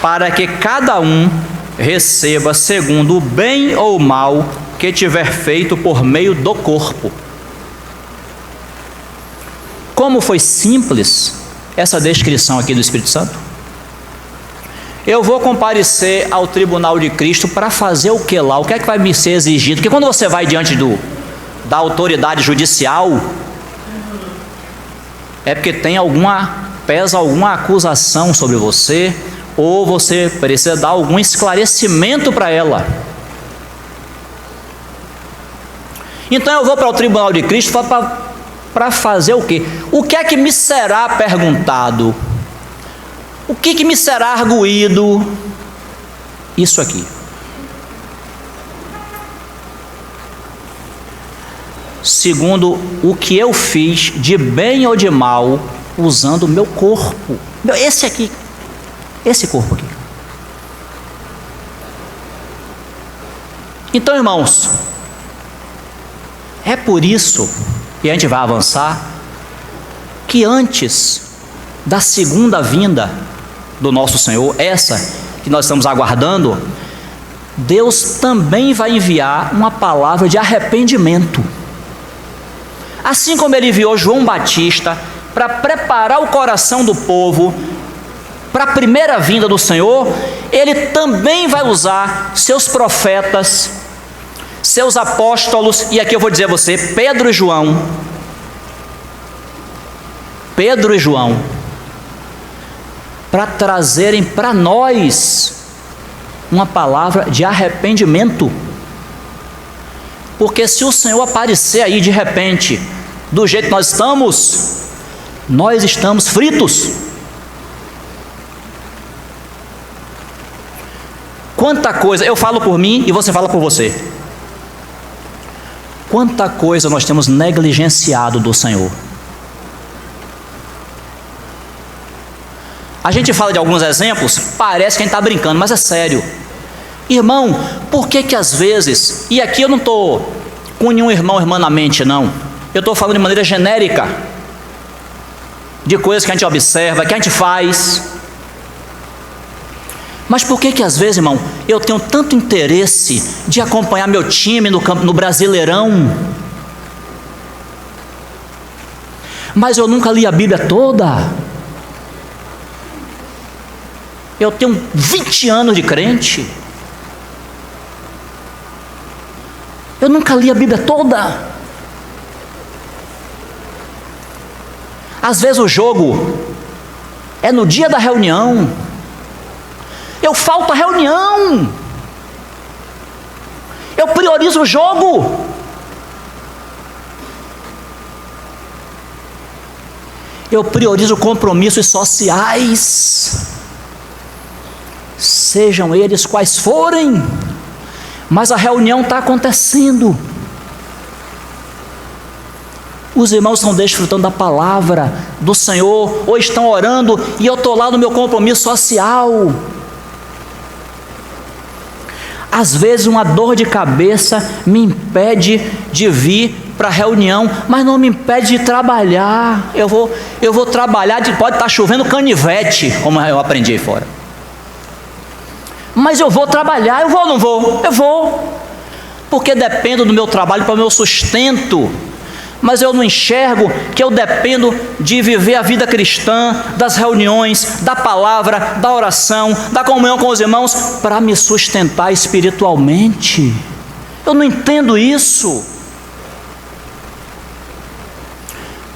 Speaker 1: para que cada um receba segundo o bem ou o mal que tiver feito por meio do corpo. Como foi simples essa descrição aqui do Espírito Santo? Eu vou comparecer ao tribunal de Cristo para fazer o que lá? O que é que vai me ser exigido? Porque quando você vai diante da autoridade judicial, é porque pesa alguma acusação sobre você, ou você precisa dar algum esclarecimento para ela. Então eu vou para o tribunal de Cristo para fazer o quê? O que é que me será perguntado? O que me será arguído? Isso aqui. Segundo o que eu fiz de bem ou de mal, usando o meu corpo. Esse aqui. Esse corpo aqui. Então, irmãos, é por isso, e a gente vai avançar, que antes da segunda vinda do nosso Senhor, essa que nós estamos aguardando, Deus também vai enviar uma palavra de arrependimento. Assim como Ele enviou João Batista para preparar o coração do povo para a primeira vinda do Senhor, Ele também vai usar seus profetas, seus apóstolos, e aqui eu vou dizer a você, Pedro e João, para trazerem para nós uma palavra de arrependimento. Porque se o Senhor aparecer aí de repente, do jeito que nós estamos fritos. Quanta coisa, eu falo por mim e você fala por você. Quanta coisa nós temos negligenciado do Senhor. A gente fala de alguns exemplos, parece que a gente está brincando, mas é sério. Irmão, por que às vezes, e aqui eu não estou com nenhum irmão irmanamente, não. Eu estou falando de maneira genérica, de coisas que a gente observa, que a gente faz. Mas por que às vezes, irmão, eu tenho tanto interesse de acompanhar meu time no Brasileirão, mas eu nunca li a Bíblia toda? Eu tenho 20 anos de crente, eu nunca li a Bíblia toda. Às vezes o jogo é no dia da reunião, eu falto a reunião, eu priorizo o jogo. Eu priorizo compromissos sociais, sejam eles quais forem, mas a reunião está acontecendo. Os irmãos estão desfrutando da palavra do Senhor, ou estão orando, e eu estou lá no meu compromisso social. Às vezes uma dor de cabeça me impede de vir para a reunião, mas não me impede de trabalhar. Eu vou trabalhar, pode estar chovendo canivete, como eu aprendi aí fora, mas eu vou trabalhar. Eu vou ou não vou? Eu vou, porque dependo do meu trabalho para o meu sustento. Mas eu não enxergo que eu dependo de viver a vida cristã, das reuniões, da palavra, da oração, da comunhão com os irmãos, para me sustentar espiritualmente. Eu não entendo isso.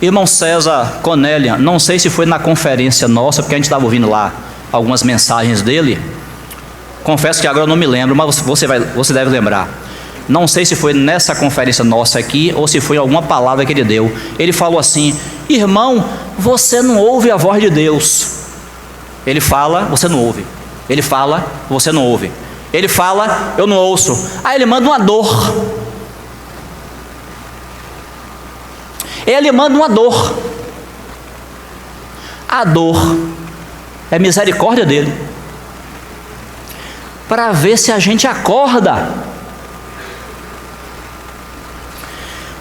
Speaker 1: Irmão César Conélia, não sei se foi na conferência nossa, porque a gente estava ouvindo lá algumas mensagens dele. Confesso que agora eu não me lembro, mas você deve lembrar. Não sei se foi nessa conferência nossa aqui, ou se foi alguma palavra que ele deu. Ele falou assim: irmão, você não ouve a voz de Deus. Ele fala, você não ouve. Ele fala, você não ouve. Ele fala, eu não ouço. Aí ele manda uma dor. Ele manda uma dor. A dor é misericórdia dele, para ver se a gente acorda.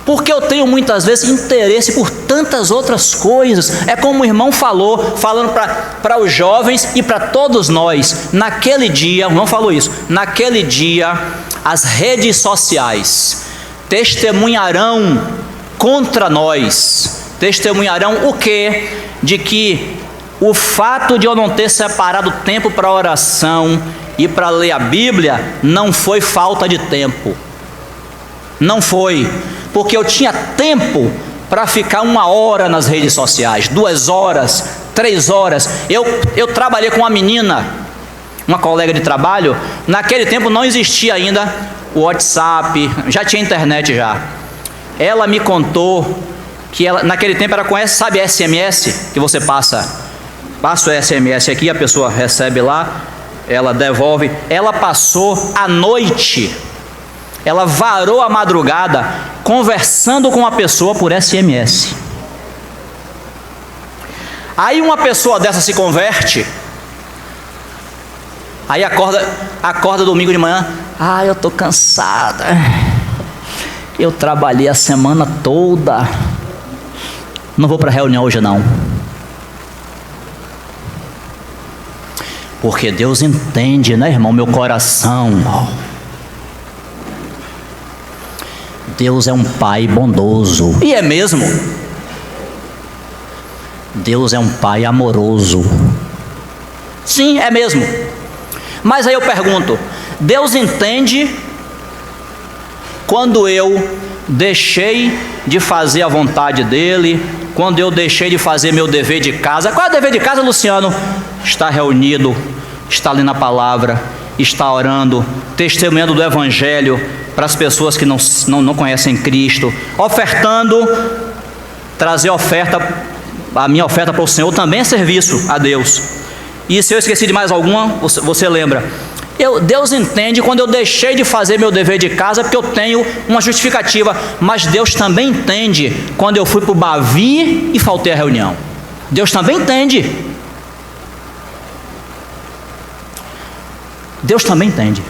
Speaker 1: Porque eu tenho muitas vezes interesse por tantas outras coisas. É como o irmão falou, falando para os jovens e para todos nós. Naquele dia, o irmão falou isso, naquele dia as redes sociais testemunharão contra nós. Testemunharão o quê? De que o fato de eu não ter separado tempo para oração e para ler a Bíblia não foi falta de tempo. Não foi, porque eu tinha tempo para ficar 1 hora nas redes sociais, 2 horas, 3 horas. Eu trabalhei com uma menina, uma colega de trabalho. Naquele tempo não existia ainda o WhatsApp, já tinha internet já. Ela me contou que ela, naquele tempo era com, sabe, SMS, que você passa o SMS aqui, a pessoa recebe lá, ela devolve. Ela passou a noite, ela varou a madrugada conversando com uma pessoa por SMS. Aí uma pessoa dessa se converte, aí acorda domingo de manhã: ah, eu estou cansada, eu trabalhei a semana toda, não vou para a reunião hoje não. Porque Deus entende, né, irmão, meu coração. Deus é um Pai bondoso. E é mesmo. Deus é um Pai amoroso. Sim, é mesmo. Mas aí eu pergunto: Deus entende quando eu deixei de fazer a vontade dEle, quando eu deixei de fazer meu dever de casa? Qual é o dever de casa, Luciano? Está reunido, está lendo a palavra, está orando, testemunhando do Evangelho para as pessoas que não conhecem Cristo, ofertando. Trazer oferta, a minha oferta para o Senhor também é serviço a Deus. E se eu esqueci de mais alguma, você lembra. Deus entende quando eu deixei de fazer meu dever de casa, porque eu tenho uma justificativa. Mas Deus também entende quando eu fui para o Bavi e faltei a reunião. Deus também entende. Deus também entende.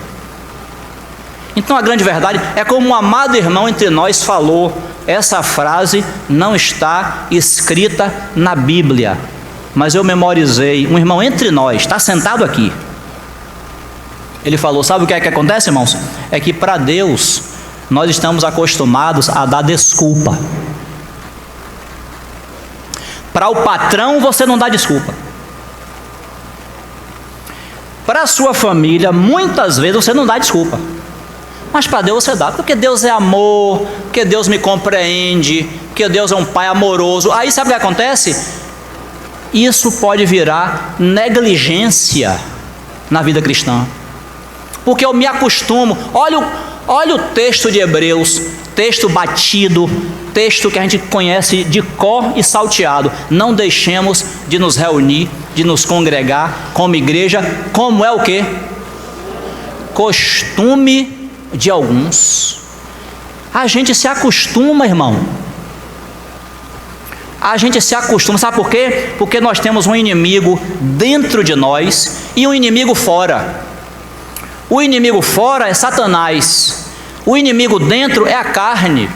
Speaker 1: Então a grande verdade é como um amado irmão entre nós falou, essa frase não está escrita na Bíblia, mas eu memorizei. Um irmão entre nós, está sentado aqui, ele falou, sabe o que é que acontece, irmãos? É que para Deus, nós estamos acostumados a dar desculpa. Para o patrão, você não dá desculpa. Para a sua família, muitas vezes você não dá desculpa. Mas para Deus você dá, porque Deus é amor, porque Deus me compreende, porque Deus é um pai amoroso. Aí sabe o que acontece? Isso pode virar negligência na vida cristã. Porque eu me acostumo, olha o texto de Hebreus, texto batido, texto que a gente conhece de cor e salteado. Não deixemos de nos reunir, de nos congregar como igreja, como é o quê? Costume de alguns. A gente se acostuma, irmão. A gente se acostuma, sabe por quê? Porque nós temos um inimigo dentro de nós e um inimigo fora. O inimigo fora é Satanás. O inimigo dentro é a carne.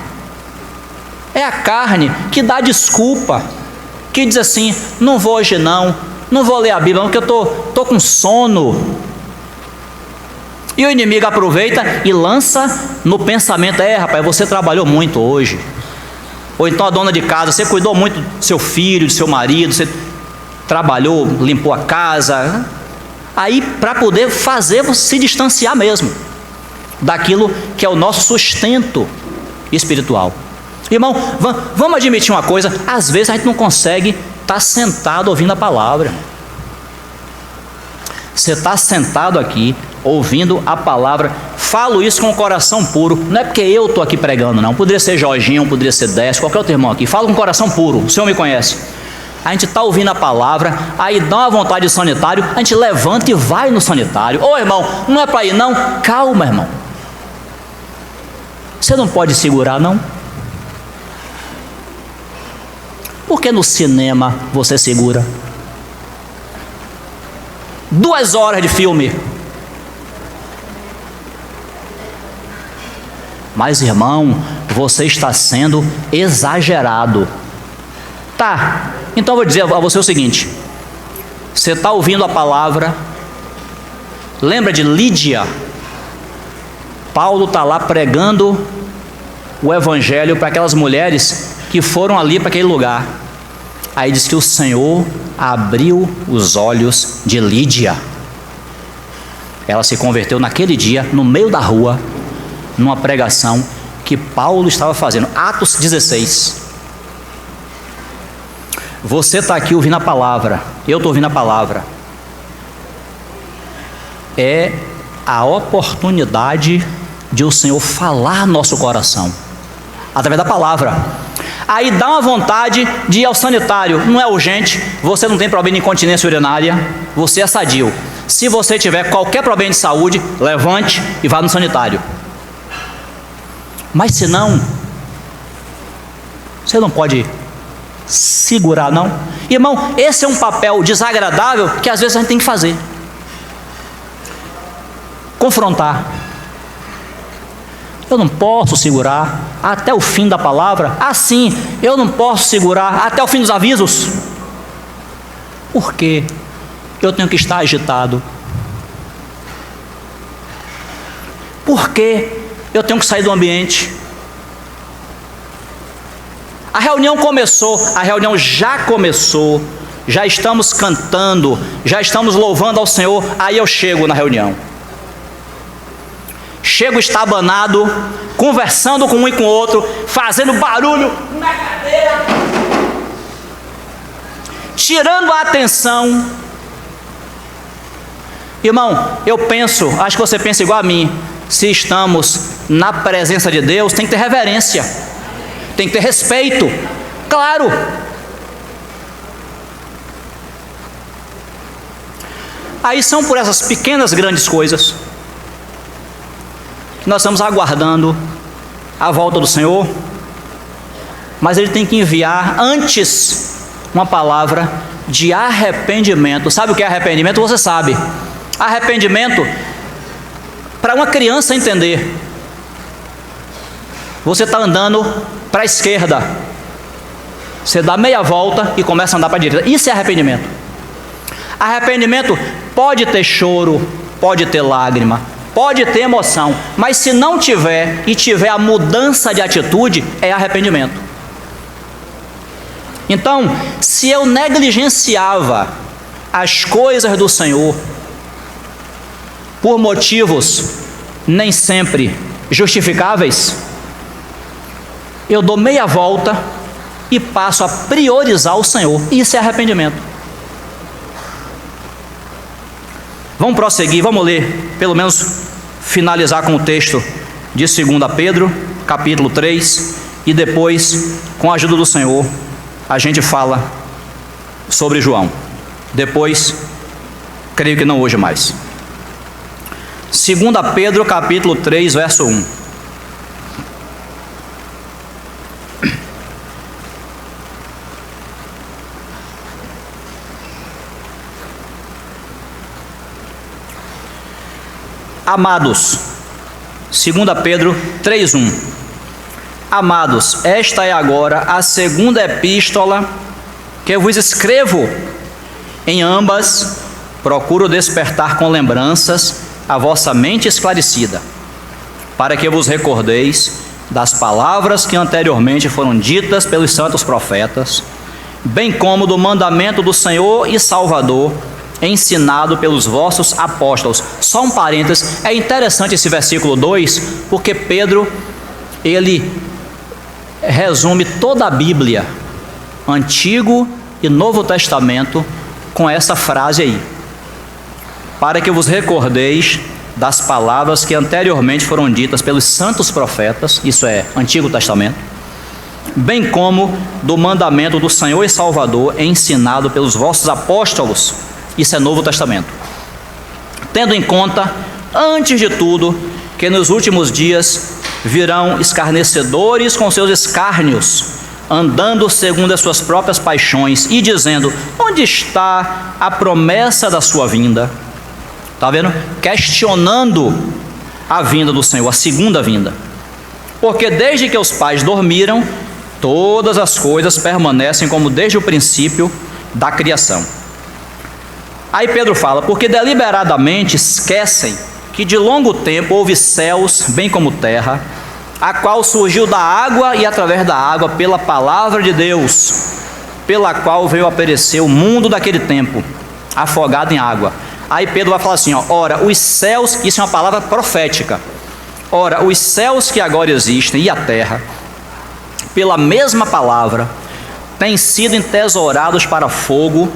Speaker 1: É a carne que dá desculpa, que diz assim, não vou hoje não vou ler a Bíblia não, porque eu tô com sono. E o inimigo aproveita e lança no pensamento, rapaz, você trabalhou muito hoje. Ou então a dona de casa, você cuidou muito do seu filho, do seu marido, você trabalhou, limpou a casa. Aí para poder fazer você se distanciar mesmo daquilo que é o nosso sustento espiritual. Irmão, vamos admitir uma coisa, às vezes a gente não consegue estar sentado ouvindo a palavra. Você está sentado aqui, ouvindo a palavra, falo isso com o coração puro, não é porque eu estou aqui pregando não, poderia ser Jorginho, poderia ser Décio, qualquer outro irmão aqui, falo com o coração puro, o Senhor me conhece. A gente está ouvindo a palavra, aí dá uma vontade de sanitário, a gente levanta e vai no sanitário. Ô irmão, não é para ir não? Calma, irmão. Você não pode segurar não? Por que no cinema você segura? 2 horas de filme. Mas irmão, você está sendo exagerado. Tá, então eu vou dizer a você o seguinte, você está ouvindo a palavra, lembra de Lídia? Paulo está lá pregando o evangelho para aquelas mulheres que foram ali para aquele lugar. Aí diz que o Senhor abriu os olhos de Lídia. Ela se converteu naquele dia, no meio da rua, numa pregação que Paulo estava fazendo. Atos 16. Você está aqui ouvindo a palavra, eu estou ouvindo a palavra. É a oportunidade de o Senhor falar nosso coração, através da palavra. Aí dá uma vontade de ir ao sanitário, não é urgente, você não tem problema de incontinência urinária, você é sadio. Se você tiver qualquer problema de saúde, levante e vá no sanitário. Mas se não, você não pode segurar não. Irmão, esse é um papel desagradável que às vezes a gente tem que fazer. Confrontar. Eu não posso segurar até o fim da palavra. Assim, eu não posso segurar até o fim dos avisos. Por quê? Eu tenho que estar agitado. Por quê? Eu tenho que sair do ambiente. A reunião começou, a reunião já começou, já estamos cantando, já estamos louvando ao Senhor, aí eu chego na reunião. Chego estabanado, conversando com um e com o outro, fazendo barulho na cadeira, tirando a atenção. Irmão, eu penso, acho que você pensa igual a mim, se estamos na presença de Deus, tem que ter reverência, tem que ter respeito, claro. Aí são por essas pequenas, grandes coisas que nós estamos aguardando a volta do Senhor, mas Ele tem que enviar antes uma palavra de arrependimento. Sabe o que é arrependimento? Você sabe. Arrependimento, para uma criança entender, Você está andando para a esquerda, você dá meia volta e começa a andar para a direita. Isso é arrependimento. Arrependimento pode ter choro, pode ter lágrima, pode ter emoção, mas se não tiver e tiver a mudança de atitude, é arrependimento. Então, se eu negligenciava as coisas do Senhor por motivos nem sempre justificáveis, eu dou meia volta e passo a priorizar o Senhor. Isso é arrependimento. Vamos prosseguir, vamos ler, pelo menos finalizar com o texto de 2 Pedro, capítulo 3, e depois, com a ajuda do Senhor, a gente fala sobre João. Depois, creio que não hoje mais. 2 Pedro, capítulo 3, verso 1. Amados, 2 Pedro 3:1. Amados, esta é agora a segunda epístola que eu vos escrevo. Em ambas, procuro despertar com lembranças a vossa mente esclarecida, para que vos recordeis das palavras que anteriormente foram ditas pelos santos profetas, bem como do mandamento do Senhor e Salvador, ensinado pelos vossos apóstolos. Só um parênteses, é interessante esse versículo 2, porque Pedro, ele resume toda a Bíblia, Antigo e Novo Testamento, com essa frase aí: para que vos recordeis das palavras que anteriormente foram ditas pelos santos profetas, isso é, Antigo Testamento, bem como do mandamento do Senhor e Salvador, ensinado pelos vossos apóstolos, isso é Novo Testamento. Tendo em conta, antes de tudo, que nos últimos dias virão escarnecedores com seus escárnios, andando segundo as suas próprias paixões e dizendo: onde está a promessa da sua vinda? Está vendo? Questionando a vinda do Senhor, a segunda vinda. Porque desde que os pais dormiram, todas as coisas permanecem como desde o princípio da criação. Aí Pedro fala: porque deliberadamente esquecem que de longo tempo houve céus, bem como terra, a qual surgiu da água e através da água pela palavra de Deus, pela qual veio a perecer o mundo daquele tempo, afogado em água. Aí Pedro vai falar assim, ó: ora, os céus, isso é uma palavra profética, ora, os céus que agora existem e a terra, pela mesma palavra, têm sido entesourados para fogo,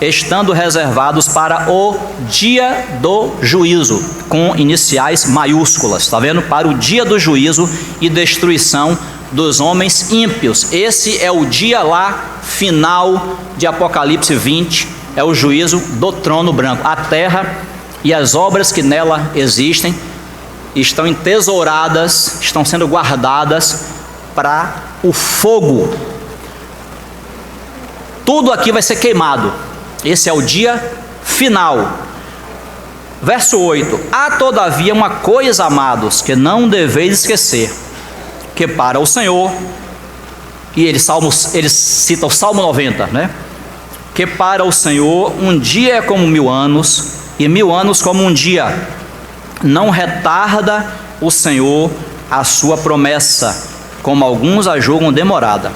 Speaker 1: estando reservados para o dia do juízo, com iniciais maiúsculas, está vendo? Para o dia do juízo e destruição dos homens ímpios. Esse é o dia lá final de Apocalipse 20, é o juízo do trono branco. A terra e as obras que nela existem estão entesouradas, estão sendo guardadas para o fogo. Tudo aqui vai ser queimado. Esse é o dia final. Verso 8: há todavia uma coisa, amados, que não deveis esquecer, que para o Senhor, e ele cita o Salmo 90, né? Que para o Senhor um dia é como 1000 anos, e 1000 anos como um dia. Não retarda o Senhor a sua promessa, como alguns a julgam demorada.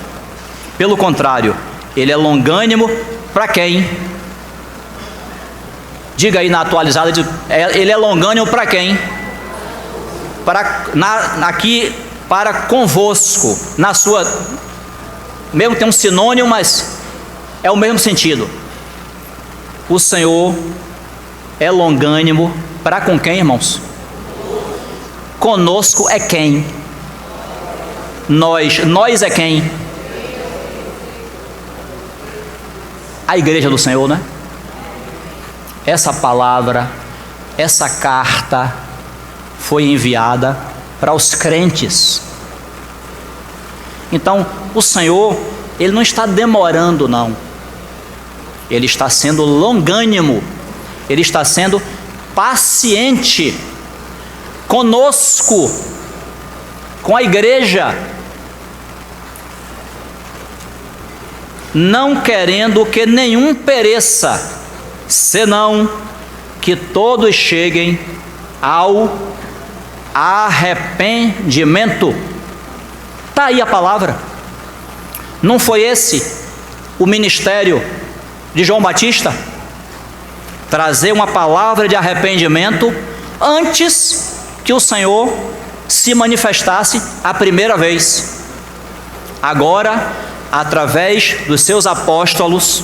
Speaker 1: Pelo contrário, ele é longânimo para quem? Diga aí na atualizada, ele é longânimo para quem? Aqui, para convosco, na sua, mesmo tem um sinônimo, mas é o mesmo sentido. O Senhor é longânimo para com quem, irmãos? Conosco é quem? Nós é quem? A igreja do Senhor, né? Essa palavra, essa carta foi enviada para os crentes. Então, o Senhor, ele não está demorando, não. Ele está sendo longânimo, ele está sendo paciente conosco, com a igreja, não querendo que nenhum pereça, senão que todos cheguem ao arrependimento. Está aí a palavra. Não foi esse o ministério de João Batista? Trazer uma palavra de arrependimento antes que o Senhor se manifestasse a primeira vez. Agora, através dos seus apóstolos,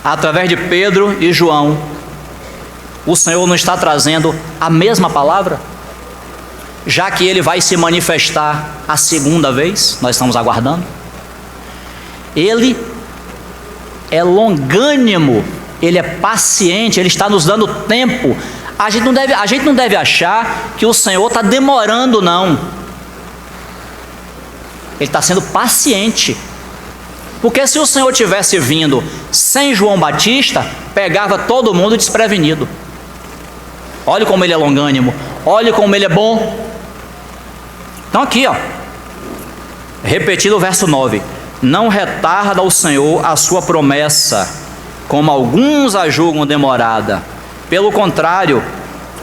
Speaker 1: através de Pedro e João, o Senhor não está trazendo a mesma palavra? Já que ele vai se manifestar a segunda vez, nós estamos aguardando. Ele é longânimo, ele é paciente, ele está nos dando tempo. A gente não deve achar que o Senhor está demorando, não. Ele está sendo paciente. Porque se o Senhor tivesse vindo sem João Batista, pegava todo mundo desprevenido. Olha como ele é longânimo, olha como ele é bom. Então aqui, repetido o verso 9: não retarda o Senhor a sua promessa, como alguns a julgam demorada. Pelo contrário,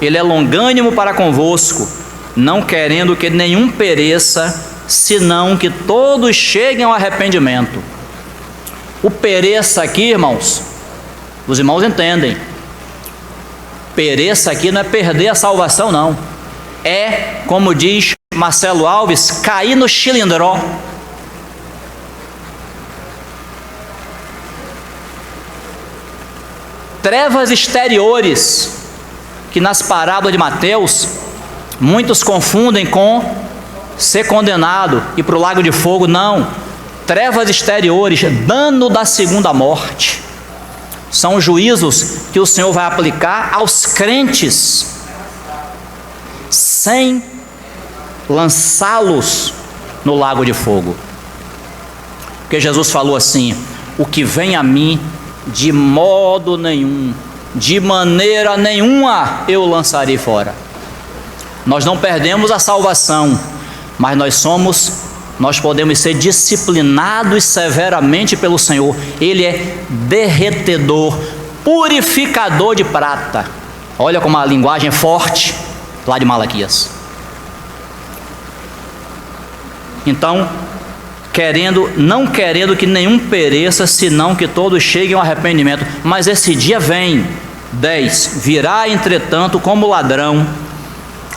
Speaker 1: ele é longânimo para convosco, não querendo que nenhum pereça, senão que todos cheguem ao arrependimento. O pereça aqui, irmãos, os irmãos entendem. Pereça aqui não é perder a salvação, não. É, como diz Marcelo Alves, cair no chilindró. Trevas exteriores, que nas parábolas de Mateus, muitos confundem com ser condenado e para o lago de fogo. Não. Trevas exteriores, dano da segunda morte, são juízos que o Senhor vai aplicar aos crentes, sem lançá-los no lago de fogo. Porque Jesus falou assim: o que vem a mim, de modo nenhum, de maneira nenhuma eu lançarei fora. Nós não perdemos a salvação, mas nós podemos ser disciplinados severamente pelo Senhor. Ele é derretedor, purificador de prata. Olha como a linguagem é forte lá de Malaquias. Então, não querendo que nenhum pereça, senão que todos cheguem ao arrependimento. Mas esse dia vem. 10. Virá, entretanto, como ladrão,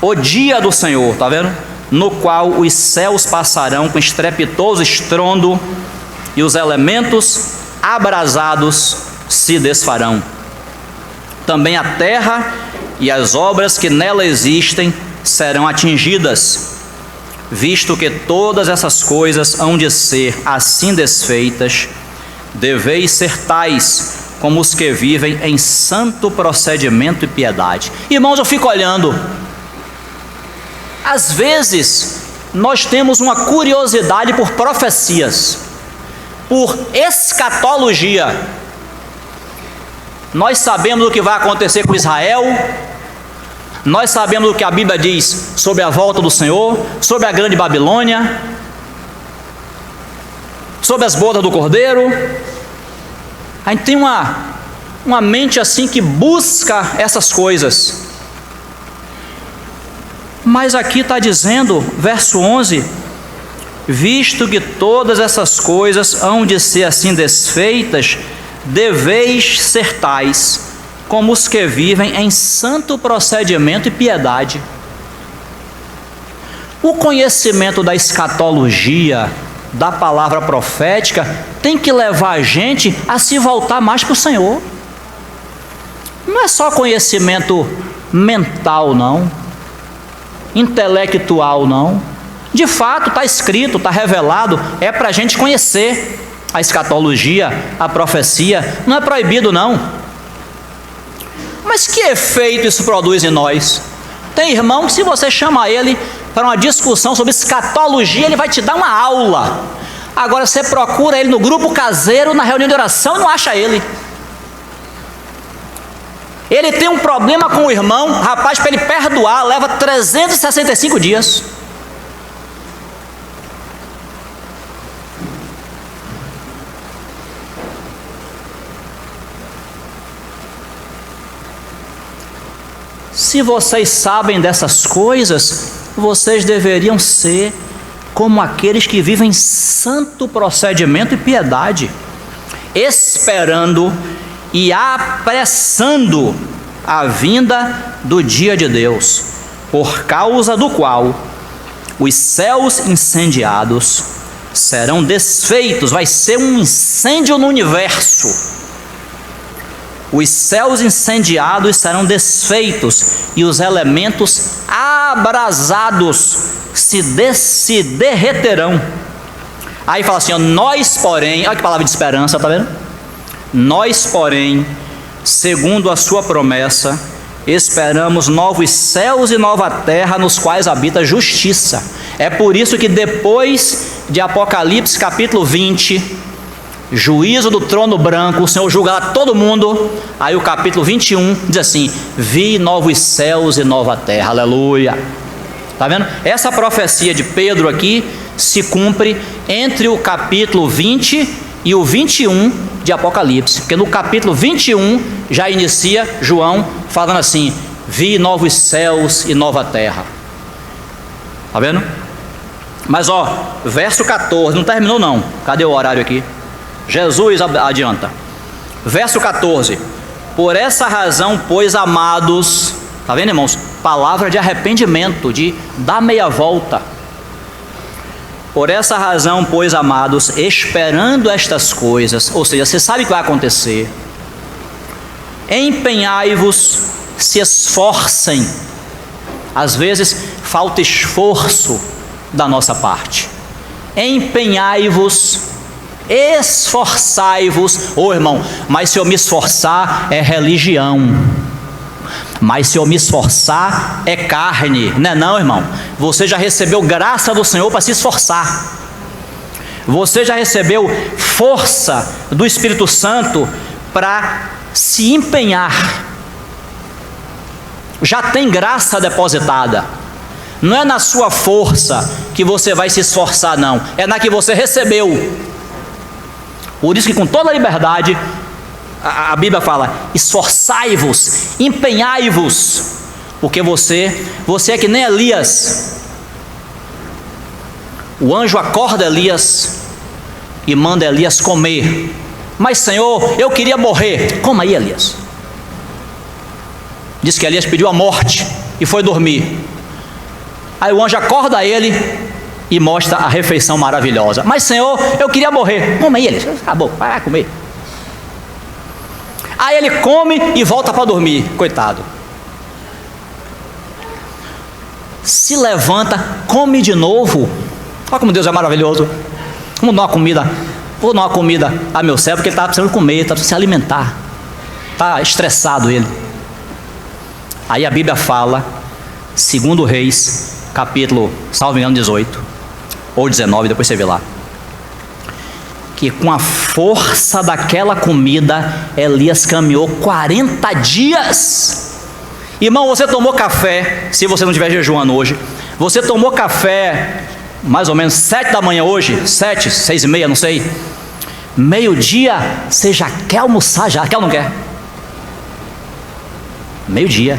Speaker 1: o dia do Senhor, está vendo? No qual os céus passarão com estrepitoso estrondo, e os elementos abrasados se desfarão. Também a terra e as obras que nela existem serão atingidas, visto que todas essas coisas hão de ser assim desfeitas. Deveis ser tais como os que vivem em santo procedimento e piedade. Irmãos, eu fico olhando. Às vezes, nós temos uma curiosidade por profecias, por escatologia. Nós sabemos o que vai acontecer com Israel, nós sabemos o que a Bíblia diz sobre a volta do Senhor, sobre a grande Babilônia, sobre as bodas do Cordeiro. A gente tem uma mente assim que busca essas coisas. Mas aqui está dizendo, verso 11: visto que todas essas coisas hão de ser assim desfeitas, deveis ser tais como os que vivem em santo procedimento e piedade. O conhecimento da escatologia, da palavra profética, tem que levar a gente a se voltar mais para o Senhor. Não é só conhecimento mental, não, intelectual, não. De fato, está escrito, está revelado, é para a gente conhecer a escatologia, a profecia. Não é proibido, não. Mas que efeito isso produz em nós? Tem irmão que, se você chama ele para uma discussão sobre escatologia, ele vai te dar uma aula. Agora você procura ele no grupo caseiro, na reunião de oração, e não acha ele. Ele tem um problema com o irmão, rapaz, para ele perdoar, leva 365 dias. Se vocês sabem dessas coisas, vocês deveriam ser como aqueles que vivem santo procedimento e piedade, esperando e apressando a vinda do dia de Deus, por causa do qual os céus incendiados serão desfeitos. Vai ser um incêndio no universo. Os céus incendiados serão desfeitos e os elementos abrasados se derreterão. Aí fala assim, ó, nós porém, olha que palavra de esperança, tá vendo? Nós porém, segundo a sua promessa, esperamos novos céus e nova terra nos quais habita justiça. É por isso que depois de Apocalipse capítulo 20, juízo do trono branco, o Senhor julgará todo mundo. Aí o capítulo 21 diz assim, vi novos céus e nova terra, aleluia. Está vendo? Essa profecia de Pedro aqui se cumpre entre o capítulo 20 e o 21 de Apocalipse, porque no capítulo 21 já inicia João falando assim, vi novos céus e nova terra. Está vendo? Mas ó, verso 14, não terminou não, cadê o horário aqui? Jesus adianta. Verso 14. Por essa razão, pois, amados, está vendo, irmãos? Palavra de arrependimento, de dar meia volta. Por essa razão, pois, amados, esperando estas coisas, ou seja, você sabe o que vai acontecer, empenhai-vos, se esforcem. Às vezes falta esforço da nossa parte. Empenhai-vos, esforçai-vos. Ô irmão, mas se eu me esforçar é religião, mas se eu me esforçar é carne, não é não, irmão? Você já recebeu graça do Senhor para se esforçar, você já recebeu força do Espírito Santo para se empenhar, já tem graça depositada. Não é na sua força que você vai se esforçar, não, é na que você recebeu. Por isso que com toda a liberdade, a Bíblia fala, esforçai-vos, empenhai-vos, porque você é que nem Elias. O anjo acorda Elias e manda Elias comer. Mas Senhor, eu queria morrer. Coma aí, Elias. Diz que Elias pediu a morte e foi dormir. Aí o anjo acorda ele e mostra a refeição maravilhosa. Mas Senhor, eu queria morrer. Coma aí, Elias. Acabou, vai lá comer. Aí ele come e volta para dormir, coitado. Se levanta, come de novo. Olha como Deus é maravilhoso. Vamos dar uma comida, vou dar uma comida a meu servo, porque ele estava precisando comer, estava precisando se alimentar. Está estressado ele. Aí a Bíblia fala, 2 Reis, capítulo, salvo engano, 18 ou 19, depois você vê lá, que com a força daquela comida, Elias caminhou 40 dias. Irmão, você tomou café, se você não estiver jejuando hoje, você tomou café mais ou menos 7 da manhã hoje, 7, 6 e meia, não sei, meio-dia, você já quer almoçar já, quer ou não quer? Meio-dia.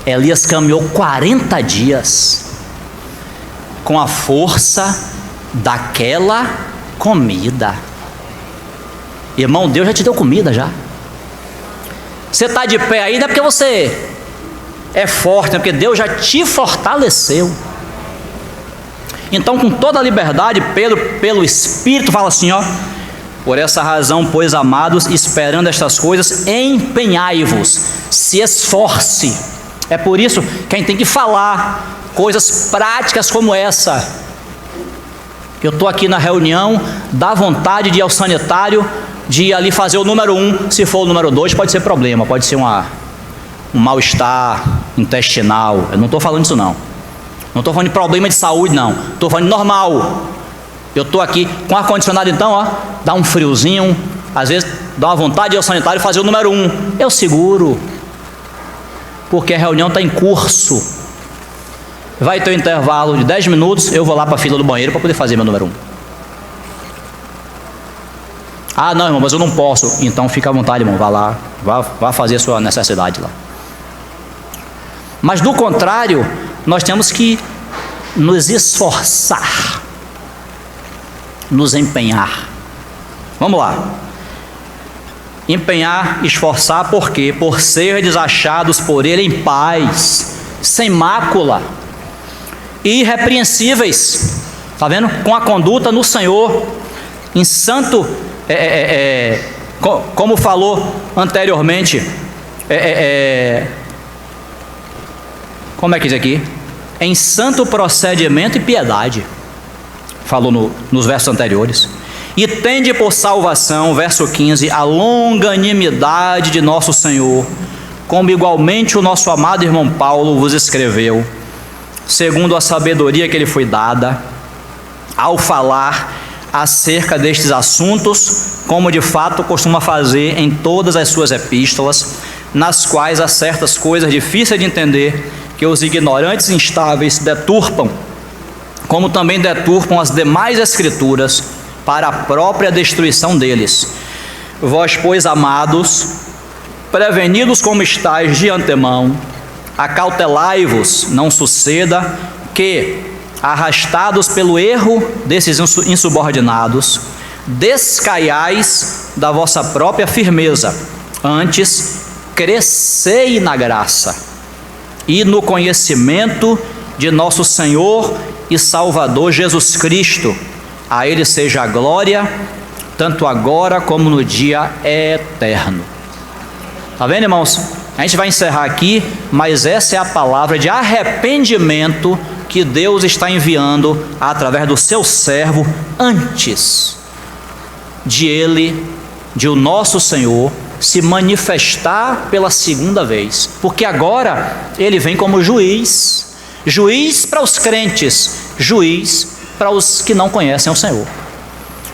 Speaker 1: Elias caminhou 40 dias com a força daquela comida. Irmão, Deus já te deu comida já. Você está de pé aí, não é porque você é forte, não é porque Deus já te fortaleceu. Então, com toda a liberdade, Pedro, pelo Espírito, fala assim, ó: por essa razão, pois, amados, esperando estas coisas, empenhai-vos, se esforce. É por isso que a gente tem que falar coisas práticas como essa. Eu estou aqui na reunião, dá vontade de ir ao sanitário, de ir ali fazer o número 1, se for o número 2 pode ser problema, pode ser um mal-estar intestinal. Eu não estou falando disso não. Não estou falando de problema de saúde não, estou falando de normal. Eu estou aqui com ar-condicionado então, ó, dá um friozinho, Às vezes dá uma vontade de ir ao sanitário fazer o número 1. Eu seguro, porque a reunião está em curso. Vai ter um intervalo de 10 minutos, eu vou lá para a fila do banheiro para poder fazer meu número 1. Ah, não, irmão, mas eu não posso. Então fica à vontade, irmão, vá lá, vá fazer a sua necessidade lá. Mas do contrário, nós temos que nos esforçar, nos empenhar. Vamos lá. Empenhar, esforçar, por quê? Por ser achados por Ele em paz, sem mácula, irrepreensíveis, está vendo? Com a conduta no Senhor, em santo, como falou anteriormente, como é que diz aqui? Em santo procedimento e piedade, falou nos versos anteriores. E tende por salvação, verso 15, a longanimidade de nosso Senhor, como igualmente o nosso amado irmão Paulo vos escreveu, segundo a sabedoria que lhe foi dada, ao falar acerca destes assuntos, como de fato costuma fazer em todas as suas epístolas, nas quais há certas coisas difíceis de entender, que os ignorantes e instáveis deturpam, como também deturpam as demais escrituras, para a própria destruição deles. Vós, pois, amados, prevenidos como estáis de antemão, acautelai-vos, não suceda que, arrastados pelo erro desses insubordinados, descaiais da vossa própria firmeza. Antes, crescei na graça e no conhecimento de nosso Senhor e Salvador Jesus Cristo. A Ele seja a glória, tanto agora como no dia eterno. Está vendo, irmãos? A gente vai encerrar aqui, mas essa é a palavra de arrependimento que Deus está enviando através do seu servo, antes de o nosso Senhor se manifestar pela segunda vez. Porque agora Ele vem como juiz, juiz para os crentes, juiz para os que não conhecem o Senhor.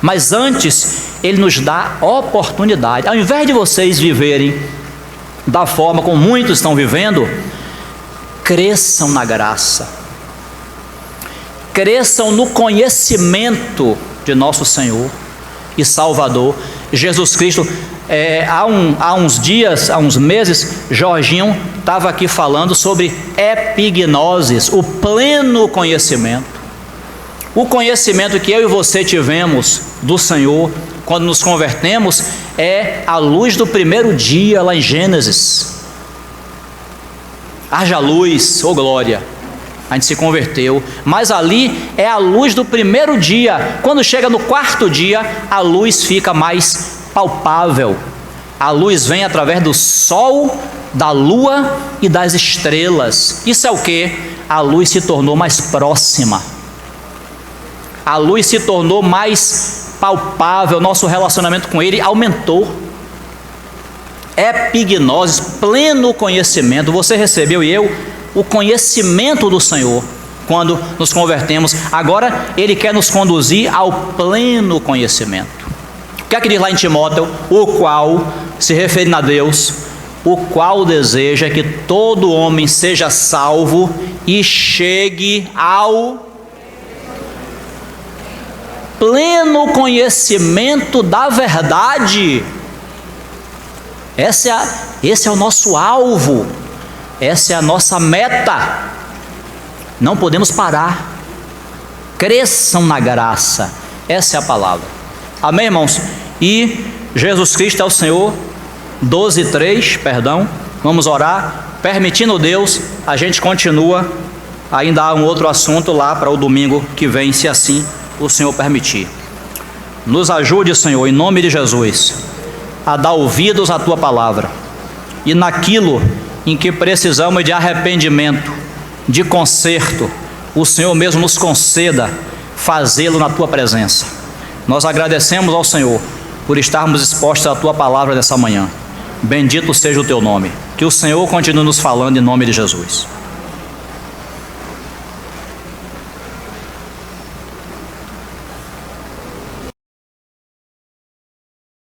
Speaker 1: Mas antes, Ele nos dá oportunidade. Ao invés de vocês viverem da forma como muitos estão vivendo, cresçam na graça, cresçam no conhecimento de nosso Senhor e Salvador Jesus Cristo. Há uns dias, há uns meses, Jorginho estava aqui falando sobre epignoses, o pleno conhecimento. O conhecimento que eu e você tivemos do Senhor quando nos convertemos é a luz do primeiro dia lá em Gênesis. Haja luz, ô glória, a gente se converteu, mas ali é a luz do primeiro dia. Quando chega no quarto dia, a luz fica mais palpável. A luz vem através do sol, da lua e das estrelas. Isso é o que? A luz se tornou mais próxima. A luz se tornou mais palpável, nosso relacionamento com Ele aumentou. Epignoses, pleno conhecimento. Você recebeu e eu o conhecimento do Senhor quando nos convertemos. Agora Ele quer nos conduzir ao pleno conhecimento. O que é que diz lá em Timóteo? O qual, se referindo a Deus, o qual deseja que todo homem seja salvo e chegue ao pleno conhecimento da verdade. Esse é o nosso alvo, essa é a nossa meta. Não podemos parar. Cresçam na graça, essa é a palavra. Amém, irmãos? E Jesus Cristo é o Senhor. 12:3, perdão. Vamos orar. Permitindo Deus, a gente continua. Ainda há um outro assunto lá para o domingo que vem, se assim o Senhor permitir. Nos ajude, Senhor, em nome de Jesus, a dar ouvidos à Tua palavra, e naquilo em que precisamos de arrependimento, de conserto, o Senhor mesmo nos conceda fazê-lo na Tua presença. Nós agradecemos ao Senhor por estarmos expostos à Tua palavra nessa manhã. Bendito seja o Teu nome. Que o Senhor continue nos falando em nome de Jesus.